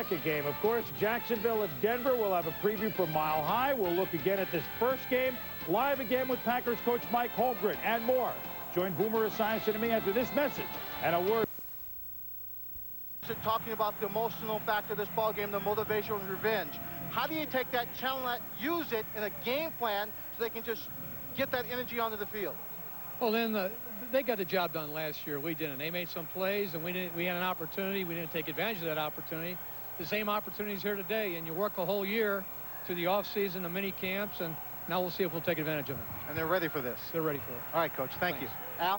second game. Of course, Jacksonville at Denver. We'll have a preview for Mile High. We'll look again at this first game, live again with Packers coach Mike Holmgren and more. Join Boomer Esiason and me after this message and a word. Talking about the emotional factor of this ball game, the motivation and revenge. How do you take that challenge, use it in a game plan so they can just get that energy onto the field? Well, then they got the job done last year. We didn't. They made some plays, and we had an opportunity. We didn't take advantage of that opportunity. The same opportunities here today, and you work a whole year through the offseason, the mini camps, and now we'll see if we'll take advantage of it. And they're ready for this. They're ready for it. All right, Coach. Thank you. Al?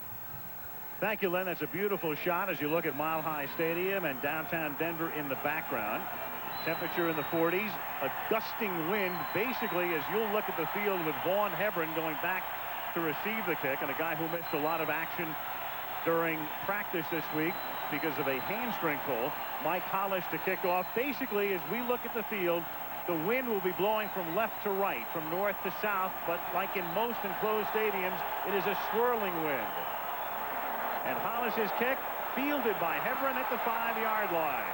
Thank you, Len. That's a beautiful shot as you look at Mile High Stadium and downtown Denver in the background. Temperature in the 40s, a gusting wind. Basically, as you'll look at the field with Vaughn Hebron going back to receive the kick, and a guy who missed a lot of action during practice this week because of a hamstring pull, Mike Hollis to kick off. Basically, as we look at the field, the wind will be blowing from left to right, from north to south, but like in most enclosed stadiums, it is a swirling wind. And Hollis's kick fielded by Hebron at the 5-yard line.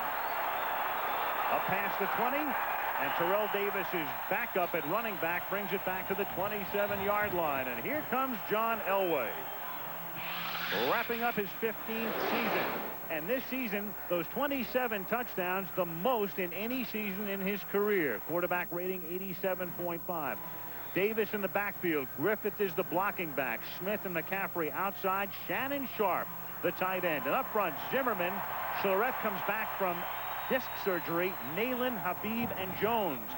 Up past the 20, and Terrell Davis is back up at running back, brings it back to the 27-yard line. And here comes John Elway, wrapping up his 15th season. And this season, those 27 touchdowns, the most in any season in his career. Quarterback rating 87.5. Davis in the backfield. Griffith is the blocking back. Smith and McCaffrey outside. Shannon Sharp, the tight end. And up front, Zimmerman. Charette comes back from disc surgery. Nalen, Habib, and Jones.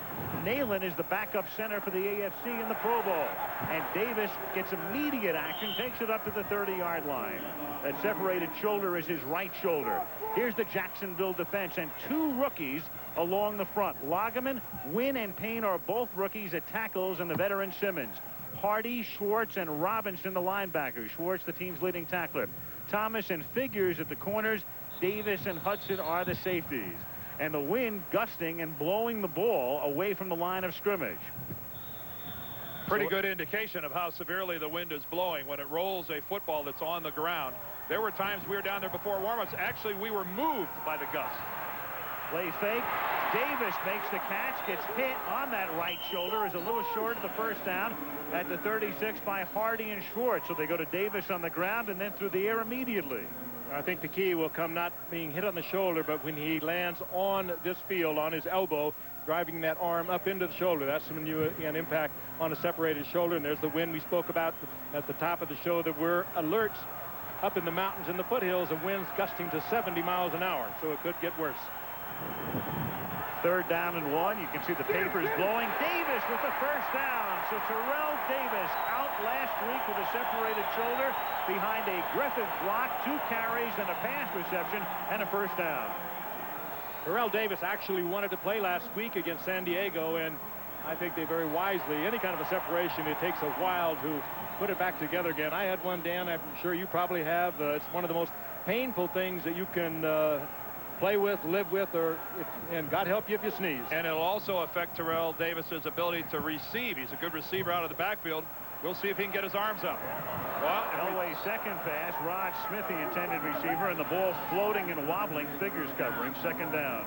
Nalen is the backup center for the AFC in the Pro Bowl. And Davis gets immediate action, takes it up to the 30-yard line. That separated shoulder is his right shoulder. Here's the Jacksonville defense and two rookies along the front. Lagerman, Wynn, and Payne are both rookies at tackles, and the veteran Simmons. Hardy, Schwartz, and Robinson, the linebackers. Schwartz, the team's leading tackler. Thomas and Figures at the corners. Davis and Hudson are the safeties. And the wind gusting and blowing the ball away from the line of scrimmage. Pretty good indication of how severely the wind is blowing when it rolls a football that's on the ground. There were times we were down there before warm-ups. Actually, we were moved by the gust. Play fake. Davis makes the catch, gets hit on that right shoulder, is a little short of the first down at the 36 by Hardy and Schwartz. So they go to Davis on the ground and then through the air immediately. I think the key will come not being hit on the shoulder, but when he lands on this field, on his elbow, driving that arm up into the shoulder. That's when you get an impact on a separated shoulder. And there's the wind we spoke about at the top of the show, that we're alerts up in the mountains and the foothills of winds gusting to 70 miles an hour. So it could get worse. 3rd down and 1. You can see the papers blowing. Davis with the first down. So Terrell Davis out last week with a separated shoulder behind a Griffith block, 2 carries and a pass reception and a first down. Terrell Davis actually wanted to play last week against San Diego, and I think they very wisely, any kind of a separation, it takes a while to put it back together again. I had one, Dan, I'm sure you probably have. It's one of the most painful things that you can play with, live with, and God help you if you sneeze. And it'll also affect Terrell Davis's ability to receive. He's a good receiver out of the backfield. We'll see if he can get his arms up. Well, Elway's second pass, Rod Smith, the intended receiver, and the ball floating and wobbling, Figures covering, 2nd down.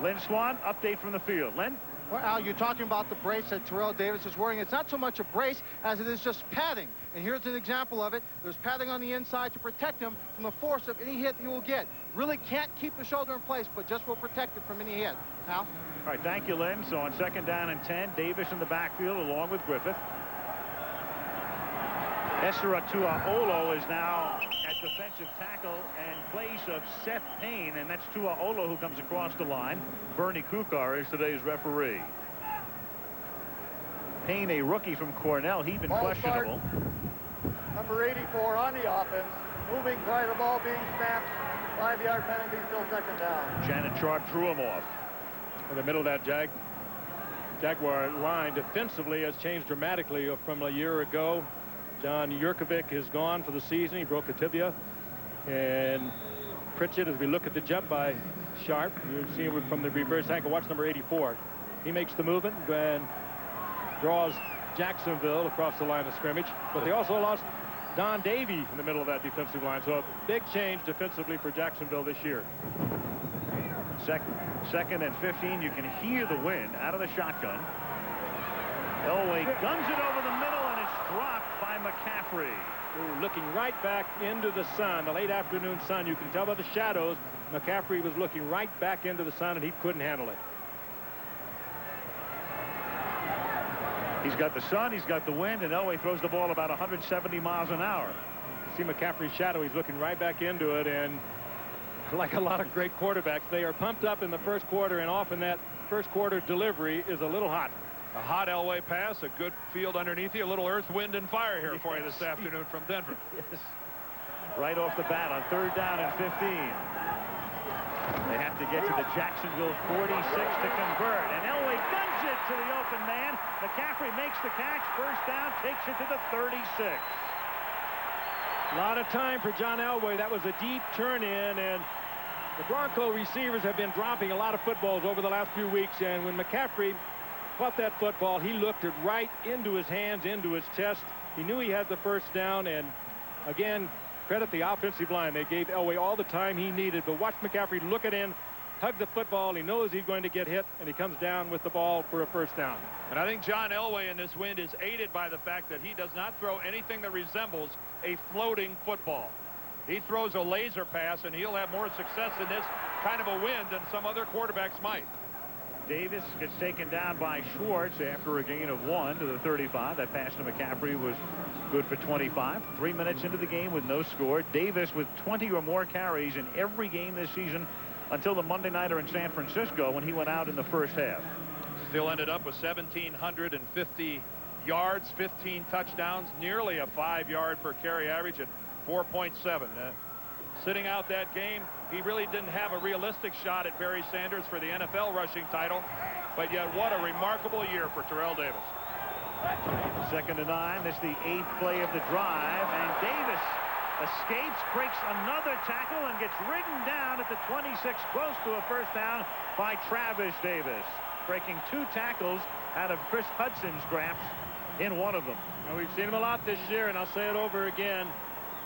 Len Swan, update from the field. Len? Well, Al, you're talking about the brace that Terrell Davis is wearing. It's not so much a brace as it is just padding. And here's an example of it. There's padding on the inside to protect him from the force of any hit he will get. Really can't keep the shoulder in place, but just will protect it from any hit. Al? All right, thank you, Len. So on 2nd down and 10, Davis in the backfield along with Griffith. Esra Tuaolo is now at defensive tackle in place of Seth Payne, and that's Tuaolo who comes across the line. Bernie Kukar is today's referee. Payne, a rookie from Cornell, he'd been questionable. Number 84 on the offense, moving prior to the ball being snapped. 5-yard penalty, still 2nd down. Shannon Sharp drew him off. In the middle of that Jaguar line defensively has changed dramatically from a year ago. John Jurkovic is gone for the season. He broke a tibia. And Pritchett, as we look at the jump by Sharp, you see him from the reverse ankle. Watch number 84. He makes the movement and draws Jacksonville across the line of scrimmage. But they also lost Don Davey in the middle of that defensive line. So a big change defensively for Jacksonville this year. Second and 15. You can hear the wind out of the shotgun. Elway guns it over the middle, and it's dropped by McCaffrey. Ooh, looking right back into the sun, the late afternoon sun. You can tell by the shadows McCaffrey was looking right back into the sun, and he couldn't handle it. He's got the sun, he's got the wind, and Elway throws the ball about 170 miles an hour. See McCaffrey's shadow, he's looking right back into it, and like a lot of great quarterbacks, they are pumped up in the first quarter, and often that first quarter delivery is a little hot. A hot Elway pass, a good field underneath you, a little earth, wind, and fire here for you this afternoon from Denver. Yes. Right off the bat on 3rd down and 15. They have to get to the Jacksonville 46 to convert, and Elway guns it to the open man. McCaffrey makes the catch, first down, takes it to the 36. A lot of time for John Elway. That was a deep turn in, and the Bronco receivers have been dropping a lot of footballs over the last few weeks, and when McCaffrey caught that football, he looked it right into his hands, into his chest. He knew he had the first down, and again, credit the offensive line. They gave Elway all the time he needed, but watch McCaffrey look it in, hug the football. He knows he's going to get hit, and he comes down with the ball for a first down. And I think John Elway in this wind is aided by the fact that he does not throw anything that resembles a floating football. He throws a laser pass, and he'll have more success in this kind of a wind than some other quarterbacks might. Davis gets taken down by Schwartz after a gain of 1 to the 35. That pass to McCaffrey was good for 25. 3 minutes into the game with no score. Davis with 20 or more carries in every game this season until the Monday nighter in San Francisco when he went out in the first half. Still ended up with 1,750 yards, 15 touchdowns, nearly a 5-yard per carry average at 4.7. Sitting out that game, he really didn't have a realistic shot at Barry Sanders for the NFL rushing title, but yet what a remarkable year for Terrell Davis. 2nd and 9. This is the 8th play of the drive, and Davis escapes, breaks another tackle, and gets ridden down at the 26, close to a first down by Travis Davis, breaking 2 tackles out of Chris Hudson's grasp in one of them. Now, we've seen him a lot this year, and I'll say it over again.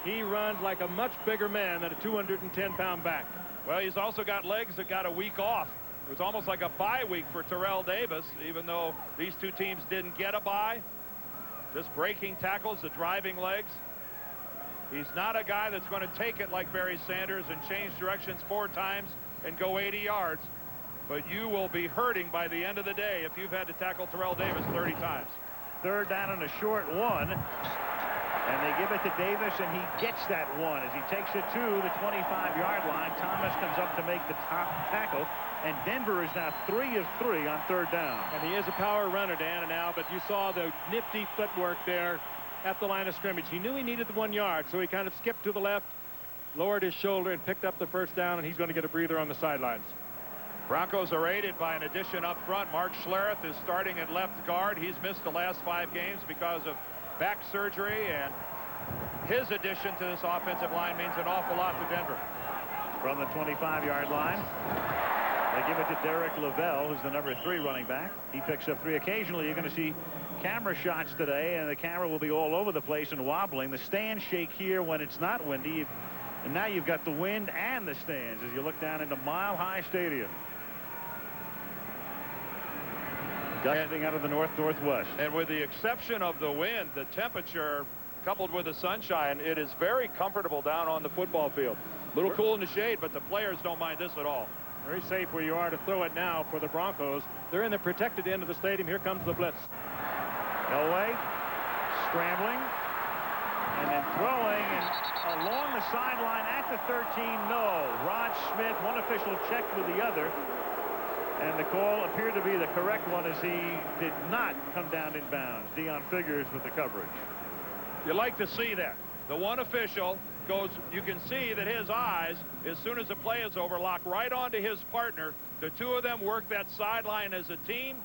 He runs like a much bigger man than a 210-pound back. Well, he's also got legs that got a week off. It was almost like a bye week for Terrell Davis, even though these two teams didn't get a bye. Just breaking tackles, the driving legs. He's not a guy that's going to take it like Barry Sanders and change directions 4 times and go 80 yards. But you will be hurting by the end of the day if you've had to tackle Terrell Davis 30 times. 3rd down and a short 1. And they give it to Davis, and he gets that 1 as he takes it to the 25-yard line. Thomas comes up to make the top tackle, and Denver is now 3 of 3 on 3rd down. And he is a power runner, Dan and Al, but you saw the nifty footwork there at the line of scrimmage. He knew he needed the 1 yard, so he kind of skipped to the left, lowered his shoulder, and picked up the first down, and he's going to get a breather on the sidelines. Broncos are aided by an addition up front. Mark Schlereth is starting at left guard. He's missed the last 5 games because of back surgery, and his addition to this offensive line means an awful lot to Denver. From the 25-yard line, they give it to Derek Lavelle, who's the number 3 running back. He picks up 3. Occasionally, you're going to see camera shots today, and the camera will be all over the place and wobbling. The stands shake here when it's not windy, and now you've got the wind and the stands as you look down into Mile High Stadium. Gusting out of the north-northwest. And with the exception of the wind, the temperature coupled with the sunshine, it is very comfortable down on the football field. A little cool in the shade, but the players don't mind this at all. Very safe where you are to throw it now for the Broncos. They're in the protected end of the stadium. Here comes the blitz. Elway scrambling and then throwing, and along the sideline at the 13. No. Rod Smith, one official checked with the other, and the call appeared to be the correct one as he did not come down in bounds. Deion Figures with the coverage. You like to see that. The one official goes, you can see that his eyes, as soon as the play is over, lock right onto his partner. The 2 of them work that sideline as a team.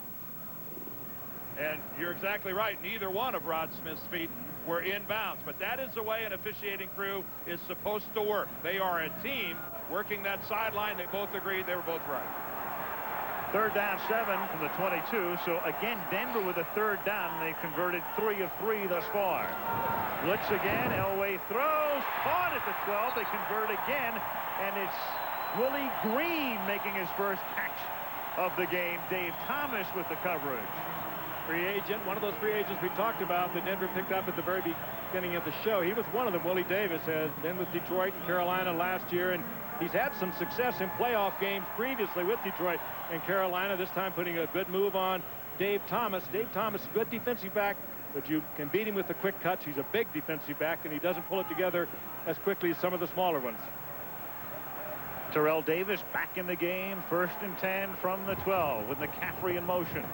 And you're exactly right. Neither one of Rod Smith's feet were in bounds. But that is the way an officiating crew is supposed to work. They are a team working that sideline. They both agreed they were both right. 3rd down 7 from the 22. So again, Denver with a 3rd down, and they've converted 3 of 3 thus far. Blitz again. Elway throws, caught at the 12. They convert again, and it's Willie Green making his first catch of the game. Dave Thomas with the coverage. Free agent, one of those free agents we talked about that Denver picked up at the very beginning of the show. He was one of them. Willie Davis has been with Detroit and Carolina last year, and he's had some success in playoff games previously with Detroit and Carolina, this time putting a good move on Dave Thomas. Dave Thomas, good defensive back, but you can beat him with the quick cuts. He's a big defensive back, and he doesn't pull it together as quickly as some of the smaller ones. Terrell Davis back in the game, 1st and 10 from the 12 with McCaffrey in motion.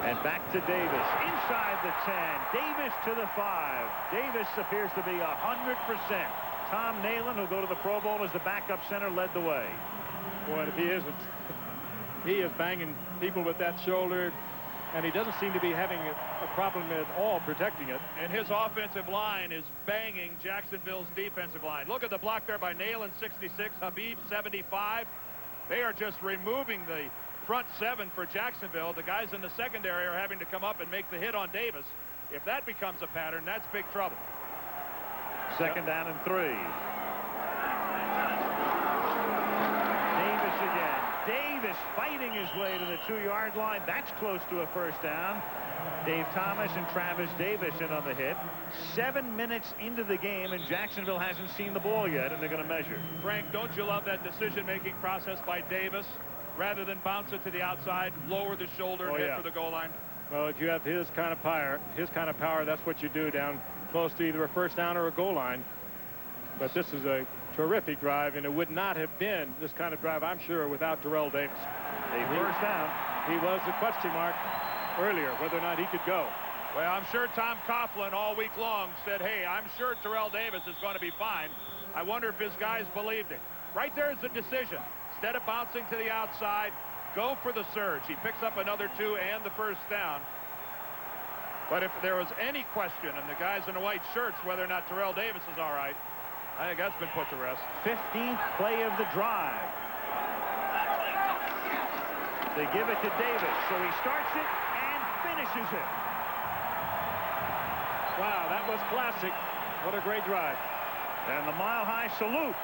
And back to Davis inside the 10. Davis to the 5. Davis appears to be 100%. Tom Nalen, who'll go to the Pro Bowl as the backup center, led the way. Boy, if he isn't, he is banging people with that shoulder, and he doesn't seem to be having a problem at all protecting it. And his offensive line is banging Jacksonville's defensive line. Look at the block there by Nalen, 66, Habib, 75. They are just removing the front 7 for Jacksonville. The guys in the secondary are having to come up and make the hit on Davis. If that becomes a pattern, that's big trouble. 2nd down and 3. Davis again. Davis fighting his way to the 2-yard line. That's close to a 1st down. Dave Thomas and Travis Davis in on the hit. 7 minutes into the game, and Jacksonville hasn't seen the ball yet, and they're going to measure. Frank, don't you love that decision-making process by Davis? Rather than bounce it to the outside, lower the shoulder and hit for the goal line. Well, if you have his kind of power, that's what you do down close to either a 1st down or a goal line. But this is a terrific drive, and it would not have been this kind of drive, I'm sure, without Terrell Davis. A 1st down. He was the question mark earlier, whether or not he could go. Well, I'm sure Tom Coughlin all week long said, hey, I'm sure Terrell Davis is going to be fine. I wonder if his guys believed it. Right there is the decision. Instead of bouncing to the outside, go for the surge. He picks up another 2 and the 1st down. But if there was any question in the guys in the white shirts whether or not Terrell Davis is all right, I think that's been put to rest. 15th play of the drive. They give it to Davis, so he starts it and finishes it. Wow, that was classic. What a great drive. And the mile-high salute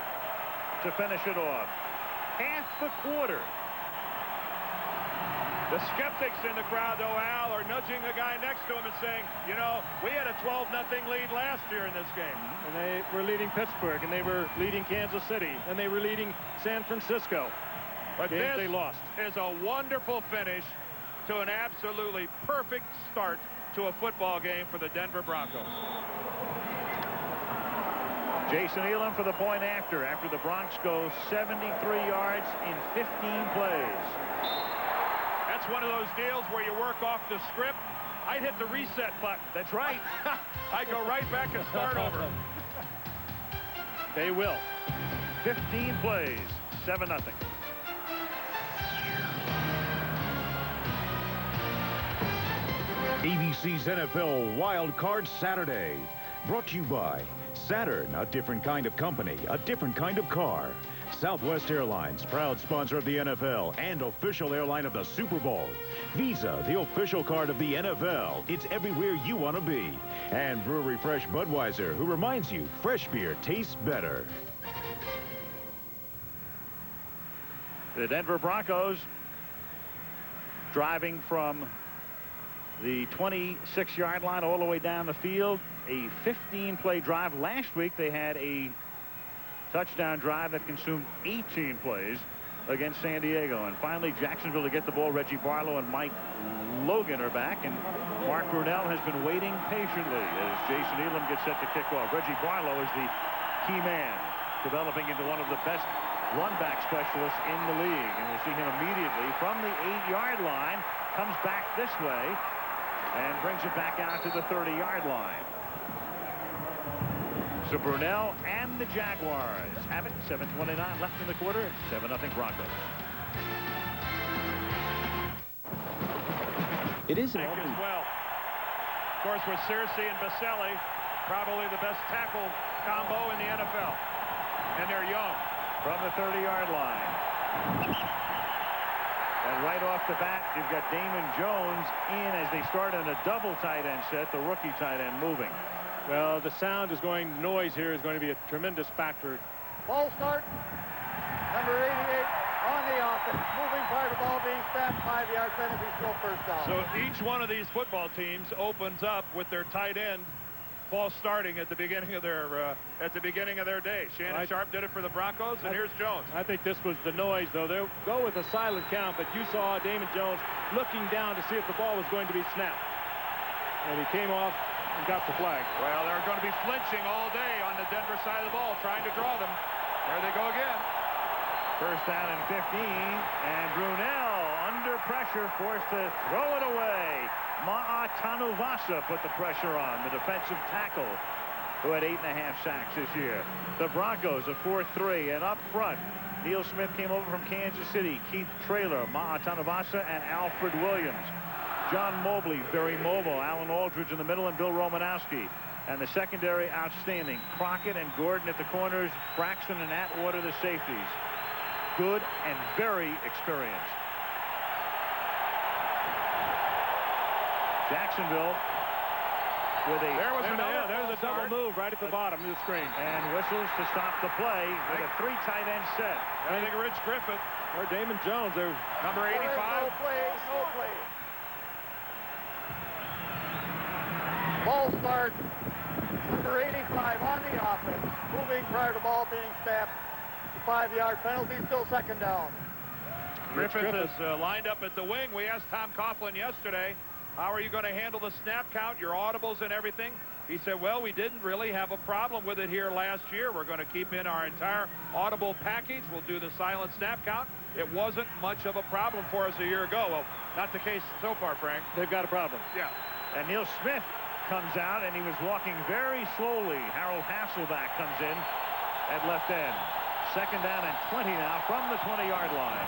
to finish it off. Half the quarter. The skeptics in the crowd, though, Al, are nudging the guy next to him and saying, you know, we had a 12-0 lead last year in this game. And they were leading Pittsburgh, and they were leading Kansas City, and they were leading San Francisco. But games they lost. Is a wonderful finish to an absolutely perfect start to a football game for the Denver Broncos. Jason Elam for the point after the Bronx go 73 yards in 15 plays. That's one of those deals where you work off the script. I'd hit the reset button. That's right. I'd go right back and start over. They will. 15 plays, 7-0. ABC's NFL Wild Card Saturday. Brought to you by Saturn, a different kind of company, a different kind of car. Southwest Airlines, proud sponsor of the NFL and official airline of the Super Bowl. Visa, the official card of the NFL. It's everywhere you want to be. And Brewery Fresh Budweiser, who reminds you fresh beer tastes better. The Denver Broncos driving from the 26-yard line all the way down the field. A 15-play drive. Last week they had a touchdown drive that consumed 18 plays against San Diego. And finally Jacksonville to get the ball. Reggie Barlow and Mike Logan are back, and Mark Brunell has been waiting patiently as Jason Elam gets set to kick off. Reggie Barlow is the key man, developing into one of the best run-back specialists in the league. And we'll see him immediately from the 8-yard line, comes back this way and brings it back out to the 30-yard line. So Brunell and the Jaguars have it. 7:29 left in the quarter. 7-0 Broncos. It is an as well. Of course, with Searcy and Baselli, probably the best tackle combo in the NFL. And they're young. From the 30-yard line. And right off the bat, you've got Damon Jones in as they start in a double tight end set, the rookie tight end moving. Well, the sound is going, noise here is going to be a tremendous factor Ball start. Number 88 on the offense. Moving prior to ball being snapped. 5-yard penalty, still first down. So each one of these football teams opens up with their tight end false starting at the beginning of their day. Shannon Sharp did it for the Broncos, and here's Jones. I think this was the noise, though. They'll go with a silent count, but you saw Damon Jones looking down to see if the ball was going to be snapped. And he came off and got the flag. Well, they're going to be flinching all day on the Denver side of the ball, trying to draw them. There they go again. First down and 15, and Brunel under pressure, forced to throw it away. Ma'atanuvasa put the pressure on, the defensive tackle, who had 8.5 sacks this year. The Broncos a 4-3, and up front, Neil Smith came over from Kansas City, Keith Traylor, Ma'atanuvasa, and Alfred Williams. John Mobley, very mobile, Alan Aldridge in the middle, and Bill Romanowski. And the secondary outstanding, Crockett and Gordon at the corners, Braxton and Atwater the safeties. Good and very experienced. Jacksonville with a there's a double move right at the bottom of the screen, and whistles to stop the play with a 3 tight end set. I think Rich Griffith or Damon Jones, they're number 85. No play. Ball start. Number 85 on the offense. Moving prior to ball being snapped. 5-yard penalty, still second down. Griffith is lined up at the wing. We asked Tom Coughlin yesterday, how are you going to handle the snap count, your audibles and everything? He said, well, we didn't really have a problem with it here last year. We're going to keep in our entire audible package. We'll do the silent snap count. It wasn't much of a problem for us a year ago. Well, not the case so far, Frank. They've got a problem. Yeah. And Neil Smith comes out, and he was walking very slowly. Harold Hasselback comes in at left end. Second down and 20 now from the 20-yard line.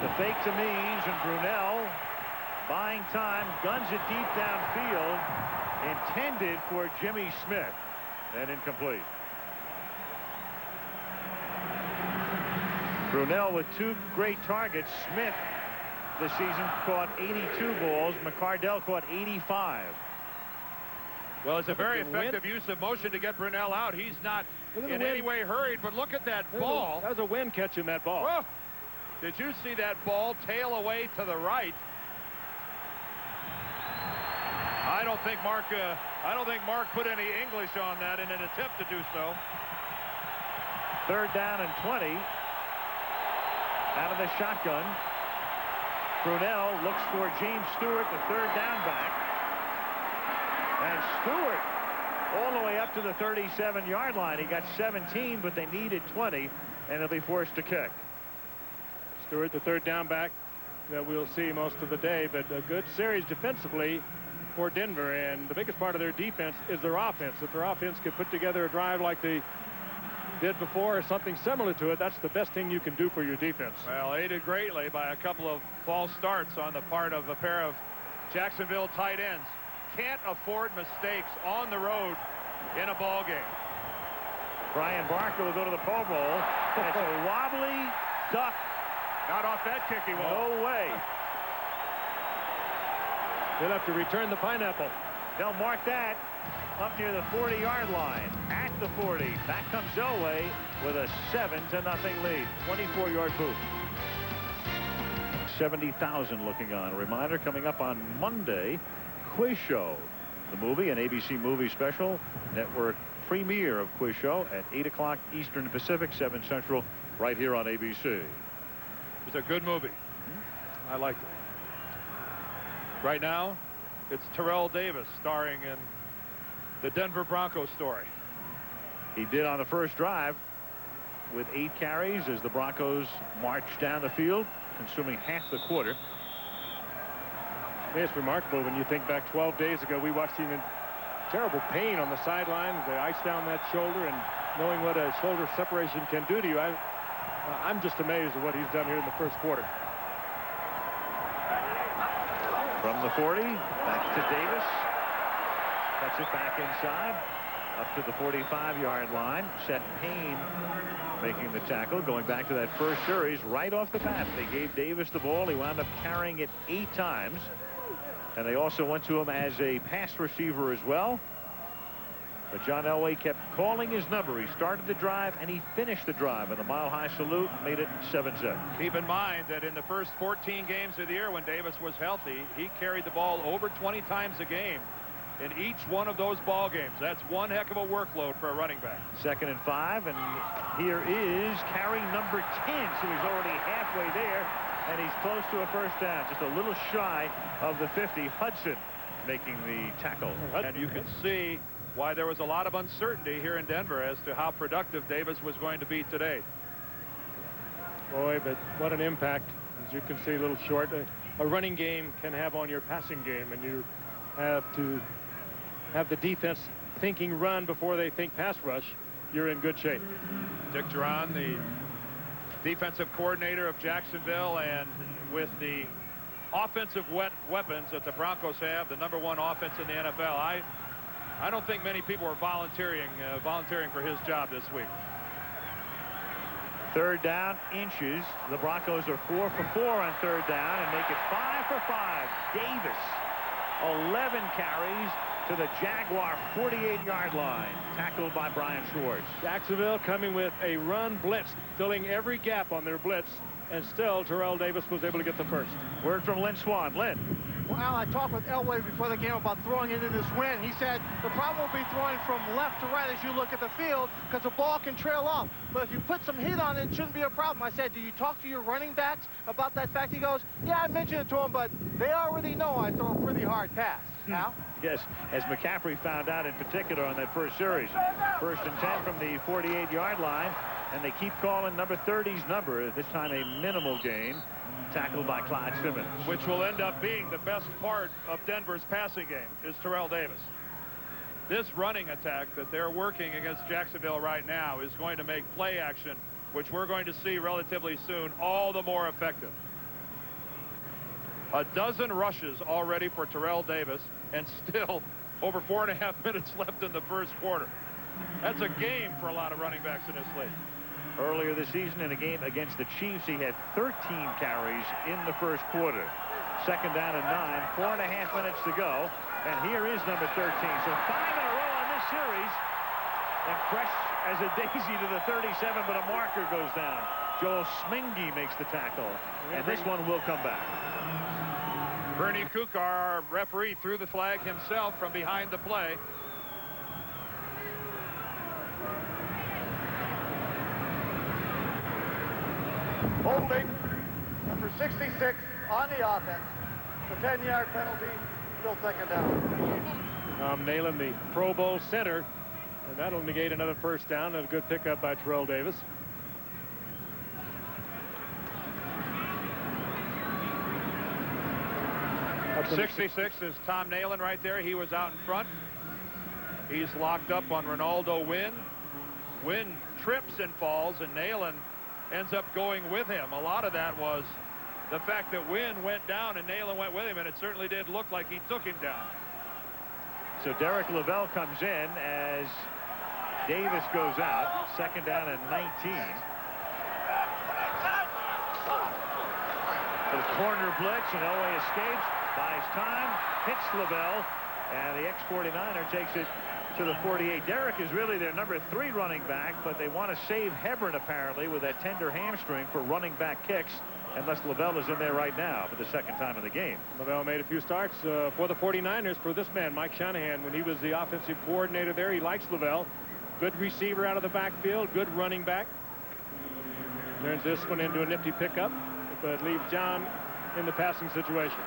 The fake to Means, and Brunel buying time, guns it deep downfield, intended for Jimmy Smith, and incomplete. Brunel with 2 great targets. Smith this season caught 82 balls. McCardell caught 85. Well, it's a very effective use of motion to get Brunel out. He's not in any way hurried, but look at that ball. That was a wind catching that ball. Oh, did you see that ball tail away to the right? I don't think Mark put any English on that in an attempt to do so. Third down and 20 out of the shotgun. Brunel looks for James Stewart, the third down back. And Stewart all the way up to the 37-yard line. He got 17, but they needed 20, and they'll be forced to kick. Stewart, the third down back that we'll see most of the day, but a good series defensively for Denver, and the biggest part of their defense is their offense. If their offense could put together a drive like they did before or something similar to it, that's the best thing you can do for your defense. Well, aided greatly by a couple of false starts on the part of a pair of Jacksonville tight ends. Can't afford mistakes on the road in a ball game. Brian Barker will go to the Pro Bowl. And it's a wobbly duck. Not off that kick, he won't. No way. They'll have to return the pineapple. They'll mark that up near the 40-yard line. At the 40. Back comes Elway with a 7-0 lead. 24-yard boot. 70,000 looking on. A reminder coming up on Monday. Quiz Show, the movie, an ABC movie special, network premiere of Quiz Show at 8 o'clock Eastern Pacific, 7 Central, right here on ABC. It's a good movie. I liked it. Right now, it's Terrell Davis starring in the Denver Broncos story. He did on the first drive with 8 carries as the Broncos marched down the field, consuming half the quarter. It's remarkable when you think back 12 days ago, we watched him in terrible pain on the sideline. They iced down that shoulder, and knowing what a shoulder separation can do to you, I'm just amazed at what he's done here in the first quarter. From the 40, back to Davis. Cuts it back inside, up to the 45-yard line. Seth Payne making the tackle, going back to that first series right off the bat. They gave Davis the ball. He wound up carrying it 8 times. And they also went to him as a pass receiver as well. But John Elway kept calling his number. He started the drive and he finished the drive, and the Mile High salute made it 7-7. Keep in mind that in the first 14 games of the year when Davis was healthy, he carried the ball over 20 times a game in each one of those ball games. That's one heck of a workload for a running back. 2nd and 5, and here is carry number 10. So he's already halfway there, and he's close to a first down, just a little shy of the 50. Hudson making the tackle. And you can see why there was a lot of uncertainty here in Denver as to how productive Davis was going to be today. Boy, but what an impact. As you can see, a little short. A running game can have on your passing game, and you have to have the defense thinking run before they think pass rush. You're in good shape. Dick Duran, the defensive coordinator of Jacksonville, and with the offensive weapons that the Broncos have, the #1 offense in the NFL, I don't think many people are volunteering for his job this week. 3rd down, inches. The Broncos are 4 for 4 on 3rd down and make it 5 for 5. Davis, 11 carries to the Jaguar 48-yard line. Tackled by Brian Schwartz. Jacksonville coming with a run blitz, filling every gap on their blitz, and still Terrell Davis was able to get the first. Word from Lynn Swan. Lynn. Well, Al, I talked with Elway before the game about throwing into this wind. He said the problem will be throwing from left to right as you look at the field because the ball can trail off. But if you put some heat on it, it shouldn't be a problem. I said, do you talk to your running backs about that fact? He goes, yeah, I mentioned it to them, but they already know I throw a pretty hard pass. Al? Yes, as McCaffrey found out in particular on that first series. 1st and 10 from the 48-yard line, and they keep calling number 30's number. This time a minimal gain. Tackled by Clyde Simmons. Which will end up being the best part of Denver's passing game is Terrell Davis. This running attack that they're working against Jacksonville right now is going to make play action, which we're going to see relatively soon, all the more effective. A dozen rushes already for Terrell Davis, and still over 4.5 minutes left in the first quarter. That's a game for a lot of running backs in this league. Earlier this season in a game against the Chiefs, he had 13 carries in the first quarter. 2nd down and 9, 4.5 minutes to go. And here is number 13. So 5 in a row on this series. And fresh as a daisy to the 37, but a marker goes down. Joel Smingy makes the tackle. And this one will come back. Bernie Kukar, our referee, threw the flag himself from behind the play. Holding number 66 on the offense. The 10-yard penalty, still 2nd down. Nailing the Pro Bowl center, and that'll negate another first down, and a good pickup by Terrell Davis. Up 66 is Tom Nalen right there. He was out in front. He's locked up on Ronaldo Wynn. Wynn trips and falls, and Nalen ends up going with him. A lot of that was the fact that Wynn went down and Nalen went with him, and it certainly did look like he took him down. So Derek Lavelle comes in as Davis goes out. 2nd down and 19. For the corner blitz, and Elway escapes, buys time, hits Lavelle, and the ex-49er takes it to the 48. Derek is really their number 3 running back, but they want to save Hebron apparently with that tender hamstring for running back kicks, unless Lavelle is in there right now for the 2nd time in the game. Lavelle made a few starts for the 49ers for this man, Mike Shanahan, when he was the offensive coordinator there. He likes Lavelle. Good receiver out of the backfield, good running back. Turns this one into a nifty pickup, but leaves John in the passing situation.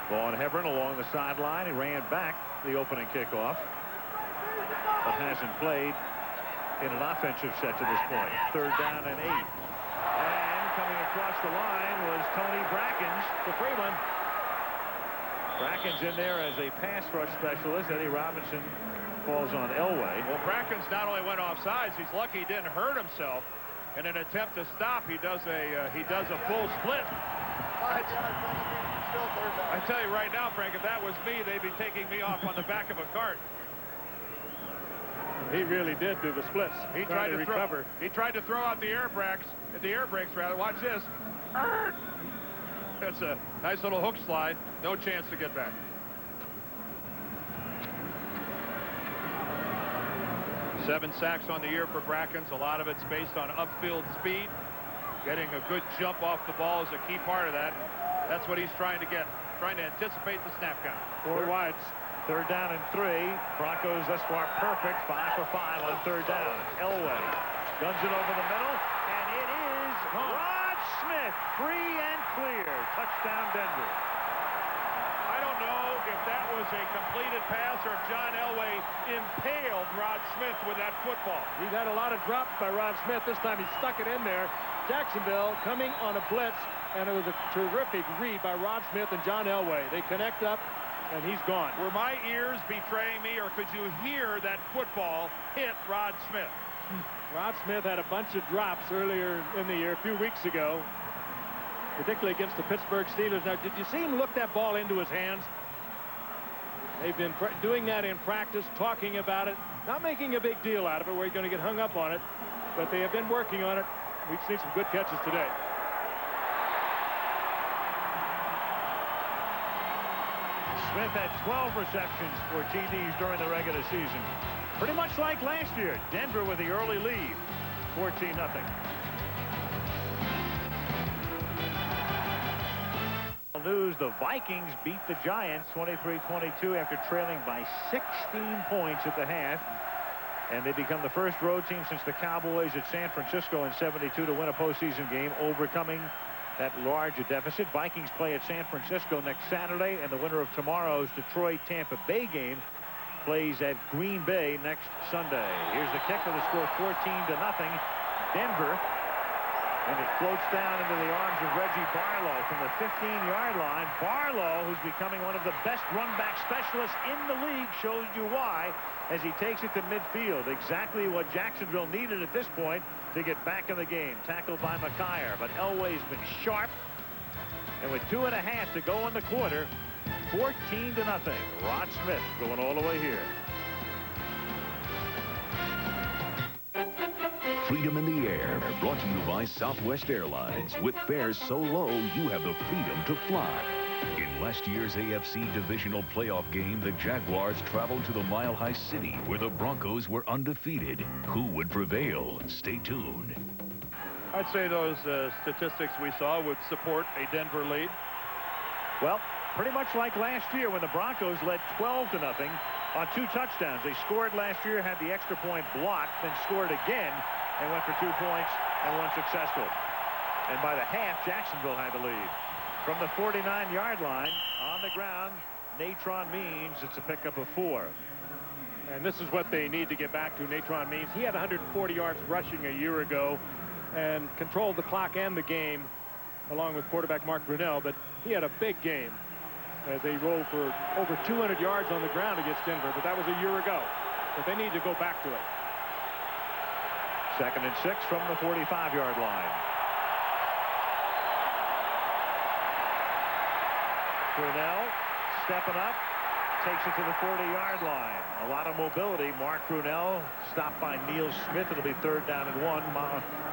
Vaughn Hebron along the sideline. He ran back the opening kickoff, but hasn't played in an offensive set to this point. 3rd down and 8. And coming across the line was Tony Brackens, the free one. Brackens in there as a pass rush specialist. Eddie Robinson falls on Elway. Well, Brackens not only went off sides, he's lucky he didn't hurt himself. In an attempt to stop, he does a full split. I tell you right now, Frank, if that was me, they'd be taking me off on the back of a cart. He really did do the splits. He tried to recover. He tried to throw out the air brakes. Watch this. That's a nice little hook slide. No chance to get back. 7 sacks on the year for Brackens. A lot of it's based on upfield speed. Getting a good jump off the ball is a key part of that. That's what he's trying to get. Trying to anticipate the snap count. 4 wides. 3rd down and 3. Broncos thus far perfect. 5 for 5 on 3rd down. Elway guns it over the middle, and it is Rod Smith, free and clear. Touchdown Denver. I don't know if that was a completed pass or if John Elway impaled Rod Smith with that football. He's had a lot of drops by Rod Smith. This time he stuck it in there. Jacksonville coming on a blitz, and it was a terrific read by Rod Smith and John Elway. They connect up, and he's gone. Were my ears betraying me, or could you hear that football hit Rod Smith? Rod Smith had a bunch of drops earlier in the year, a few weeks ago, particularly against the Pittsburgh Steelers. Now, did you see him look that ball into his hands? They've been doing that in practice, talking about it, not making a big deal out of it where he's going to get hung up on it, but they have been working on it. We've seen some good catches today. Smith had 12 receptions for TDs during the regular season. Pretty much like last year. Denver with the early lead. 14-0. News, the Vikings beat the Giants 23-22 after trailing by 16 points at the half. And they become the first road team since the Cowboys at San Francisco in '72 to win a postseason game, overcoming that large deficit. Vikings play at San Francisco next Saturday, and the winner of tomorrow's Detroit-Tampa Bay game plays at Green Bay next Sunday. Here's the kick for the score, 14-0. Denver. And it floats down into the arms of Reggie Barlow from the 15-yard line. Barlow, who's becoming one of the best run-back specialists in the league, shows you why as he takes it to midfield. Exactly what Jacksonville needed at this point to get back in the game. Tackled by McKyer, but Elway's been sharp. And with 2.5 to go in the quarter, 14-0. Rod Smith going all the way here. Freedom in the Air, brought to you by Southwest Airlines. With fares so low, you have the freedom to fly. In last year's AFC divisional playoff game, the Jaguars traveled to the Mile High City, where the Broncos were undefeated. Who would prevail? Stay tuned. I'd say those statistics we saw would support a Denver lead. Well, pretty much like last year when the Broncos led 12-0 on 2 touchdowns. They scored last year, had the extra point blocked, then scored again, and went for 2 points and won successful. And by the half, Jacksonville had the lead. From the 49-yard line, on the ground, Natron Means it's a pickup of 4. And this is what they need to get back to. Natron Means, he had 140 yards rushing a year ago and controlled the clock and the game along with quarterback Mark Brunell, but he had a big game as they rolled for over 200 yards on the ground against Denver, but that was a year ago. But they need to go back to it. 2nd and 6 from the 45-yard line. Brunell stepping up, takes it to the 40-yard line. A lot of mobility. Mark Brunell stopped by Neil Smith. It'll be 3rd down and 1.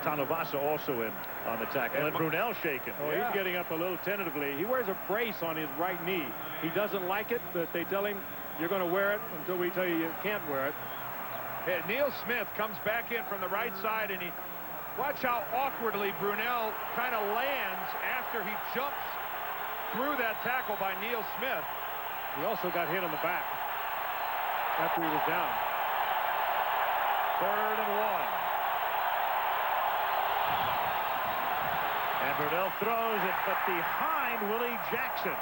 Tanavasa also in on the tackle. And Brunell shaking. Oh, he's getting up a little tentatively. He wears a brace on his right knee. He doesn't like it, but they tell him you're going to wear it until we tell you you can't wear it. Hey, Neil Smith comes back in from the right side, and watch how awkwardly Brunell kind of lands after he jumps through that tackle by Neil Smith. He also got hit on the back after he was down. 3rd and 1. And Brunell throws it, but behind Willie Jackson.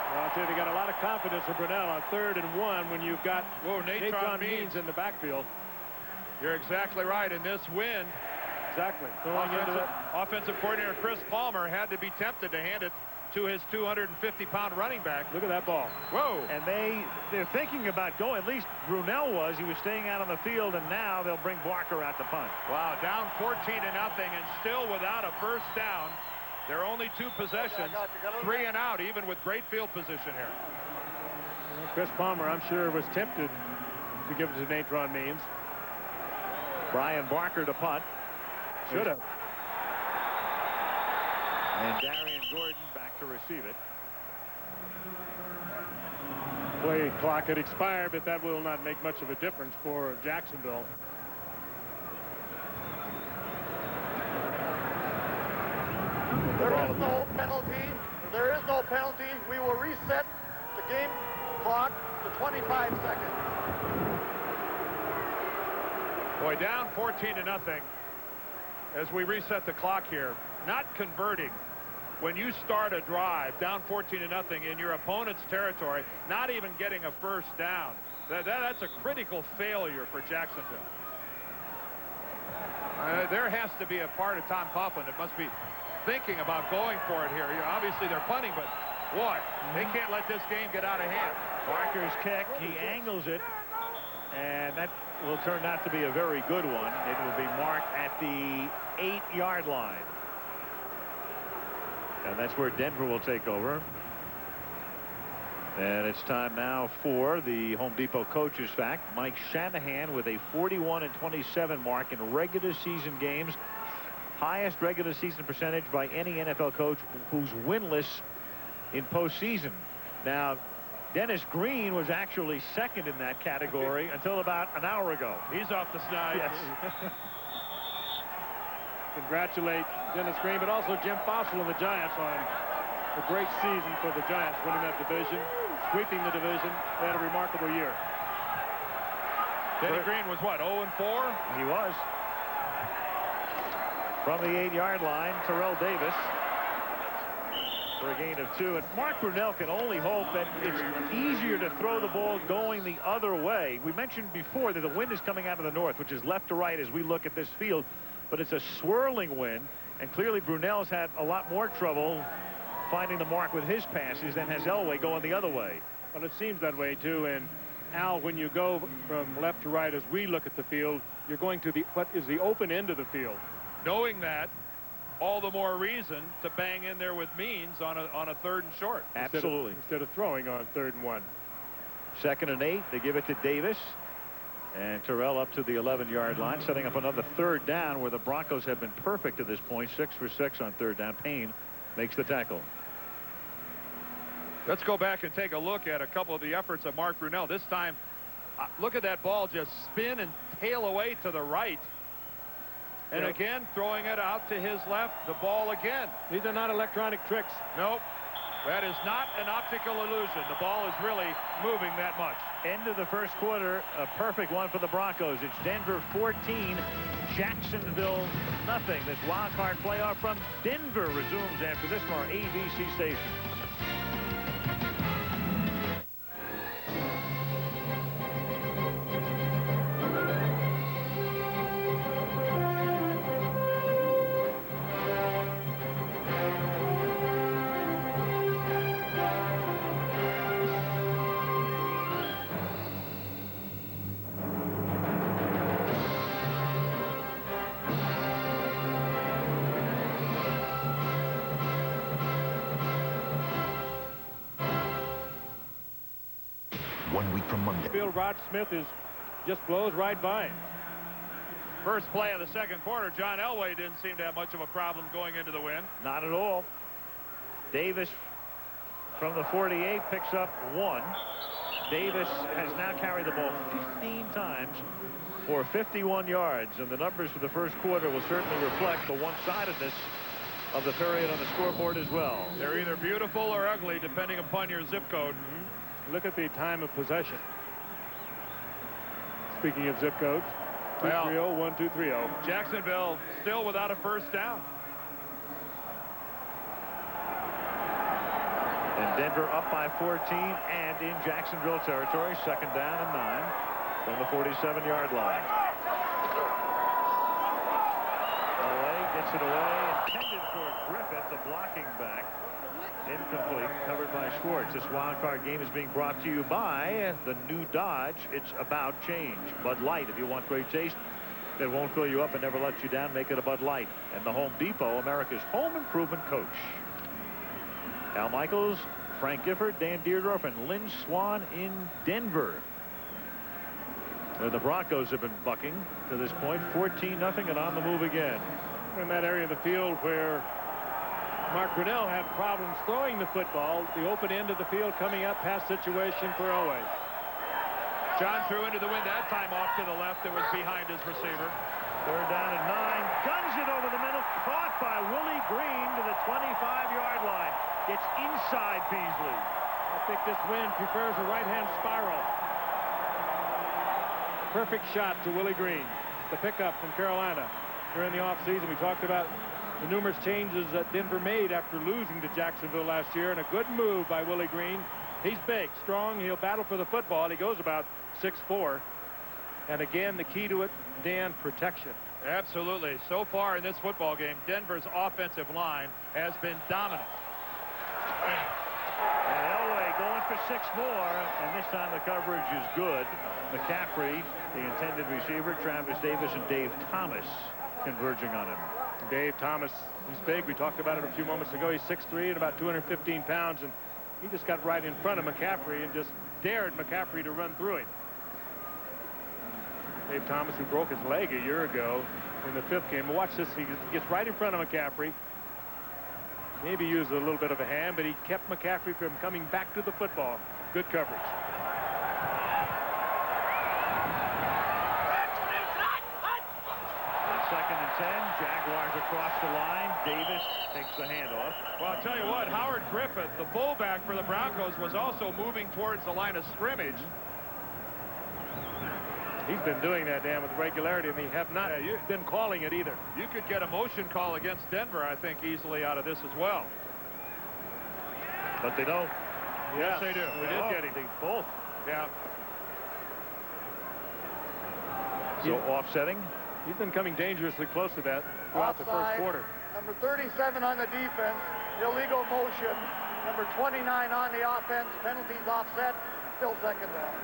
Well, I'll tell you, they got a lot of confidence in Brunell on 3rd and 1 when you've got Natron Means in the backfield. You're exactly right. In this win, exactly. Offensive coordinator Chris Palmer had to be tempted to hand it to his 250-pound running back. Look at that ball. Whoa. And they're thinking about going. At least Brunell was. He was staying out on the field, and now they'll bring Barker out to punt. Wow, down 14-0 and still without a first down. There are only 2 possessions, 3 and out, even with great field position here. Well, Chris Palmer, I'm sure, was tempted to give it to Natron Means. Brian Barker to punt. Should have. And Darian Gordon back to receive it. Play clock had expired, but that will not make much of a difference for Jacksonville. There is no penalty. There is no penalty. We will reset the game clock to 25 seconds. Boy, down 14-0 as we reset the clock here. Not converting when you start a drive down 14-0 in your opponent's territory, not even getting a first down. That's a critical failure for Jacksonville. There has to be a part of Tom Coughlin that must be thinking about going for it here. Obviously they're punting, but boy, they can't let this game get out of hand. Barker's kick, he angles it, and that will turn out to be a very good one. It will be marked at the 8-yard line. And that's where Denver will take over. And it's time now for the Home Depot coaches fact. Mike Shanahan with a 41-27 mark in regular season games. Highest regular season percentage by any NFL coach who's winless in postseason. Now, Dennis Green was actually second in that category until about an hour ago. He's off the snide. Yes. Congratulate Dennis Green, but also Jim Fossil and the Giants on a great season for the Giants, winning that division, sweeping the division. They had a remarkable year. Dennis Green was what, 0-4? He was. From the 8-yard line, Terrell Davis for a gain of 2. And Mark Brunell can only hope that it's easier to throw the ball going the other way. We mentioned before that the wind is coming out of the north, which is left to right as we look at this field. But it's a swirling wind, and clearly Brunell's had a lot more trouble finding the mark with his passes than has Elway going the other way. Well, it seems that way, too. And, Al, when you go from left to right as we look at the field, you're going to what is the open end of the field. Knowing that, all the more reason to bang in there with Means on a 3rd and short. Absolutely. Instead of throwing on 3rd and 1. 2nd and 8. They give it to Davis. And Terrell up to the 11-yard line, setting up another 3rd down where the Broncos have been perfect at this point. 6 for 6 on 3rd down. Payne makes the tackle. Let's go back and take a look at a couple of the efforts of Mark Brunell. This time, look at that ball just spin and tail away to the right. And again, throwing it out to his left, the ball again. These are not electronic tricks. Nope. That is not an optical illusion. The ball is really moving that much. End of the first quarter, a perfect one for the Broncos. It's Denver 14, Jacksonville nothing. This wild card playoff from Denver resumes after this from our ABC station. Rod Smith just blows right by him. First play of the second quarter, John Elway didn't seem to have much of a problem going into the win. Not at all. Davis from the 48 picks up 1. Davis has now carried the ball 15 times for 51 yards, and the numbers for the first quarter will certainly reflect the one-sidedness of the period on the scoreboard as well. They're either beautiful or ugly depending upon your zip code. Look at the time of possession. Speaking of zip codes, 230, 1230. Jacksonville still without a first down. And Denver up by 14 and in Jacksonville territory. 2nd down and 9 from the 47-yard line. Elway gets it away, intended for Griffith, the blocking back. Incomplete, covered by Schwartz. This wild card game is being brought to you by the new Dodge. It's about change. Bud Light, if you want great taste that won't fill you up and never let you down, make it a Bud Light. And the Home Depot, America's home improvement coach. Al Michaels, Frank Gifford, Dan Deerdorf, and Lynn Swan in Denver. The Broncos have been bucking to this point, 14-0 and on the move again. In that area of the field where Mark Brunell had problems throwing the football. The open end of the field coming up, pass situation for Elway. John threw into the wind that time off to the left. It was behind his receiver. 3rd down and 9. Guns it over the middle. Caught by Willie Green to the 25-yard line. Gets inside Beasley. I think this wind prefers a right-hand spiral. Perfect shot to Willie Green. The pickup from Carolina during the offseason. We talked about the numerous changes that Denver made after losing to Jacksonville last year, and a good move by Willie Green. He's big, strong. He'll battle for the football. He goes about 6'4". And again, the key to it, Dan, protection. Absolutely. So far in this football game, Denver's offensive line has been dominant. And Elway going for 6 more, and this time the coverage is good. McCaffrey, the intended receiver, Travis Davis and Dave Thomas converging on him. Dave Thomas, he's big. We talked about it a few moments ago. He's 6'3" and about 215 pounds, and he just got right in front of McCaffrey and just dared McCaffrey to run through him. Dave Thomas, who broke his leg a year ago in the 5th game. Watch this. He gets right in front of McCaffrey. Maybe used a little bit of a hand, but he kept McCaffrey from coming back to the football. Good coverage. 2nd and 10. Jaguars across the line. Davis takes the handoff. Well, I'll tell you what, Howard Griffith, the fullback for the Broncos, was also moving towards the line of scrimmage. He's been doing that, Dan, with regularity, and they have not been calling it either. You could get a motion call against Denver, I think, easily out of this as well. But they don't. Yes, they do. We did get him. They both. Yeah. So offsetting. He's been coming dangerously close to that throughout the first quarter. Number 37 on the defense. Illegal motion. Number 29 on the offense. Penalties offset. Still 2nd down.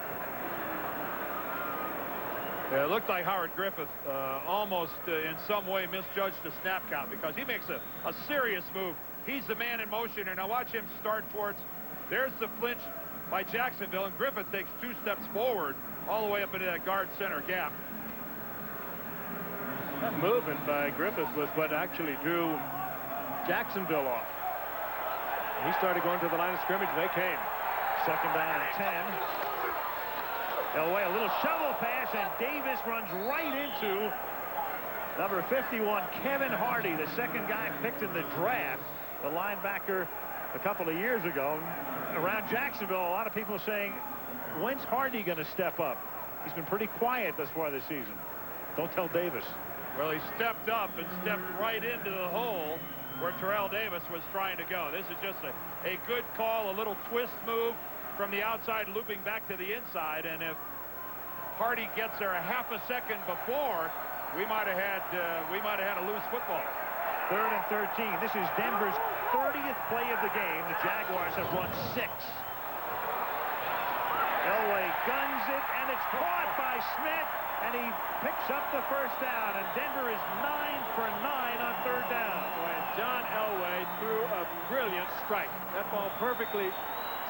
Yeah, it looked like Howard Griffith almost in some way misjudged the snap count, because he makes a serious move. He's the man in motion, and now watch him start towards. There's the flinch by Jacksonville, and Griffith takes 2 steps forward all the way up into that guard center gap. That movement by Griffith was what actually drew Jacksonville off. He started going to the line of scrimmage. They came. 2nd down and 10. Elway, a little shovel pass, and Davis runs right into number 51, Kevin Hardy, the 2nd guy picked in the draft, the linebacker a couple of years ago. Around Jacksonville, a lot of people saying, when's Hardy going to step up? He's been pretty quiet thus far this season. Don't tell Davis. Well, he stepped up and stepped right into the hole where Terrell Davis was trying to go. This is just a good call, a little twist move from the outside, looping back to the inside. And if Hardy gets there a half a second before, we might have had a loose football. 3rd and 13. This is Denver's 30th play of the game. The Jaguars have run 6. Elway guns it, and it's caught by Smith, and he picks up the 1st down, and Denver is 9 for 9 on 3rd down. When John Elway threw a brilliant strike. That ball perfectly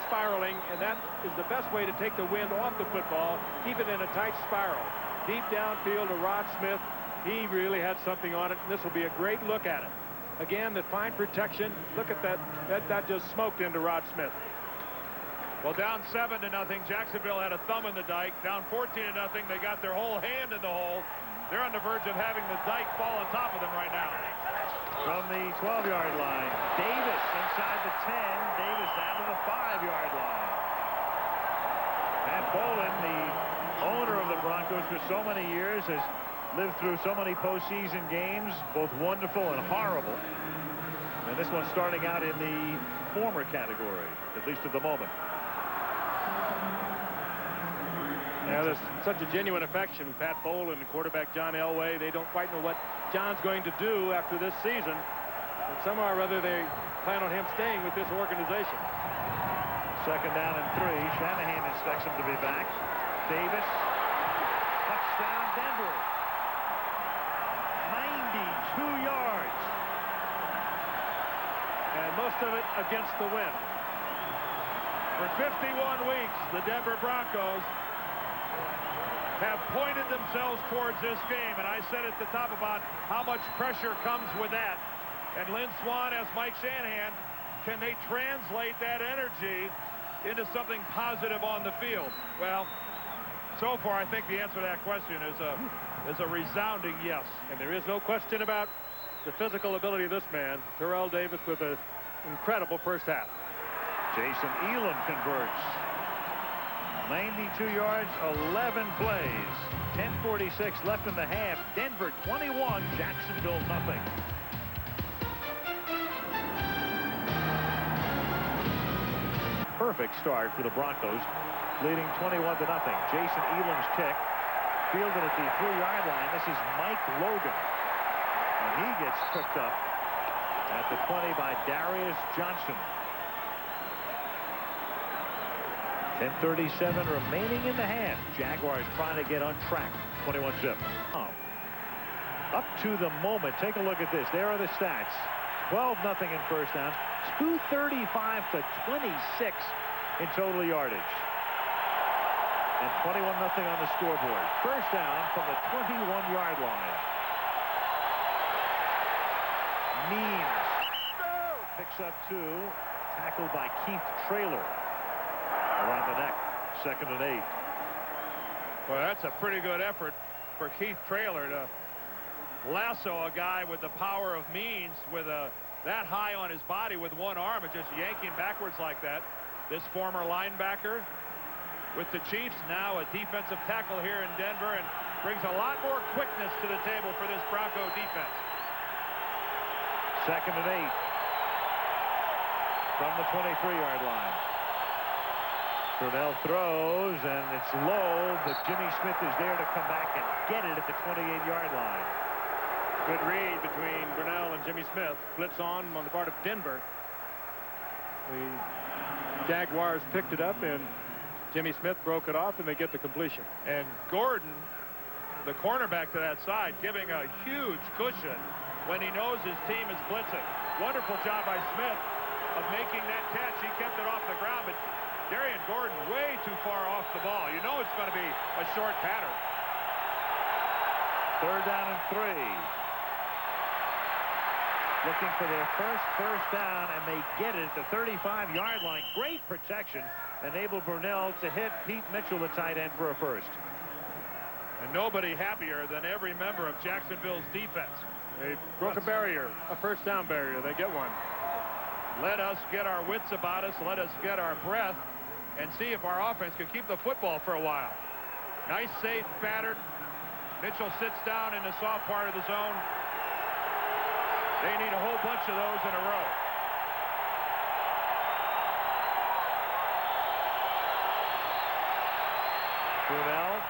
spiraling, and that is the best way to take the wind off the football, keep it in a tight spiral. Deep downfield to Rod Smith. He really had something on it, and this will be a great look at it. Again, the fine protection. Look at that. That just smoked into Rod Smith. Well, down 7-0. Jacksonville had a thumb in the dike. Down 14-0. They got their whole hand in the hole. They're on the verge of having the dike fall on top of them right now. From the 12-yard line, Davis inside the 10. Davis down to the 5-yard line. Matt Bolin, the owner of the Broncos for so many years, has lived through so many postseason games, both wonderful and horrible. And this one starting out in the former category, at least at the moment. Yeah, there's such a genuine affection. Pat Bolin and quarterback John Elway, they don't quite know what John's going to do after this season. But somehow or other, they plan on him staying with this organization. 2nd down and 3. Shanahan expects him to be back. Davis. Touchdown, Denver. 92 yards. And most of it against the wind. For 51 weeks, the Denver Broncos have pointed themselves towards this game, and I said at the top about how much pressure comes with that. And Lynn Swann asks Mike Shanahan, can they translate that energy into something positive on the field? Well, so far, I think the answer to that question is a resounding yes. And there is no question about the physical ability of this man, Terrell Davis, with an incredible first half. Jason Elam converts. 92 yards, 11 plays. 10:46 left in the half. Denver 21, Jacksonville nothing. Perfect start for the Broncos, leading 21-0. Jason Elam's kick, fielded at the 3-yard line. This is Mike Logan, and he gets picked up at the 20 by Darius Johnson. 10:37 remaining in the half. Jaguars trying to get on track. 21-zip. Up to the moment. Take a look at this. There are the stats. 12-0 in first downs. 235 to 26 in total yardage. And 21-0 on the scoreboard. First down from the 21-yard line. Means picks up 2. Tackled by Keith Traylor. Around the neck. 2nd and 8. Well, that's a pretty good effort for Keith Traylor to lasso a guy with the power of Means with that high on his body with one arm and just yanking backwards like that. This former linebacker with the Chiefs, now a defensive tackle here in Denver, and brings a lot more quickness to the table for this Bronco defense. 2nd and 8 from the 23-yard line. Brunell throws, and it's low, but Jimmy Smith is there to come back and get it at the 28-yard line. Good read between Brunell and Jimmy Smith. Blitz on the part of Denver. The Jaguars picked it up, and Jimmy Smith broke it off, and they get the completion. And Gordon, the cornerback to that side, giving a huge cushion when he knows his team is blitzing. Wonderful job by Smith of making that catch. He kept it off the ground, but Darian Gordon way too far off the ball. You know it's going to be a short pattern. 3rd down and 3. Looking for their first down, and they get it at the 35-yard line. Great protection. Enabled Brunell to hit Pete Mitchell, the tight end, for a first. And nobody happier than every member of Jacksonville's defense. They broke a barrier, a first down barrier. They get one. Let us get our wits about us. Let us get our breath and see if our offense can keep the football for a while. Nice safe pattern. Mitchell sits down in the soft part of the zone. They need a whole bunch of those in a row. Brunell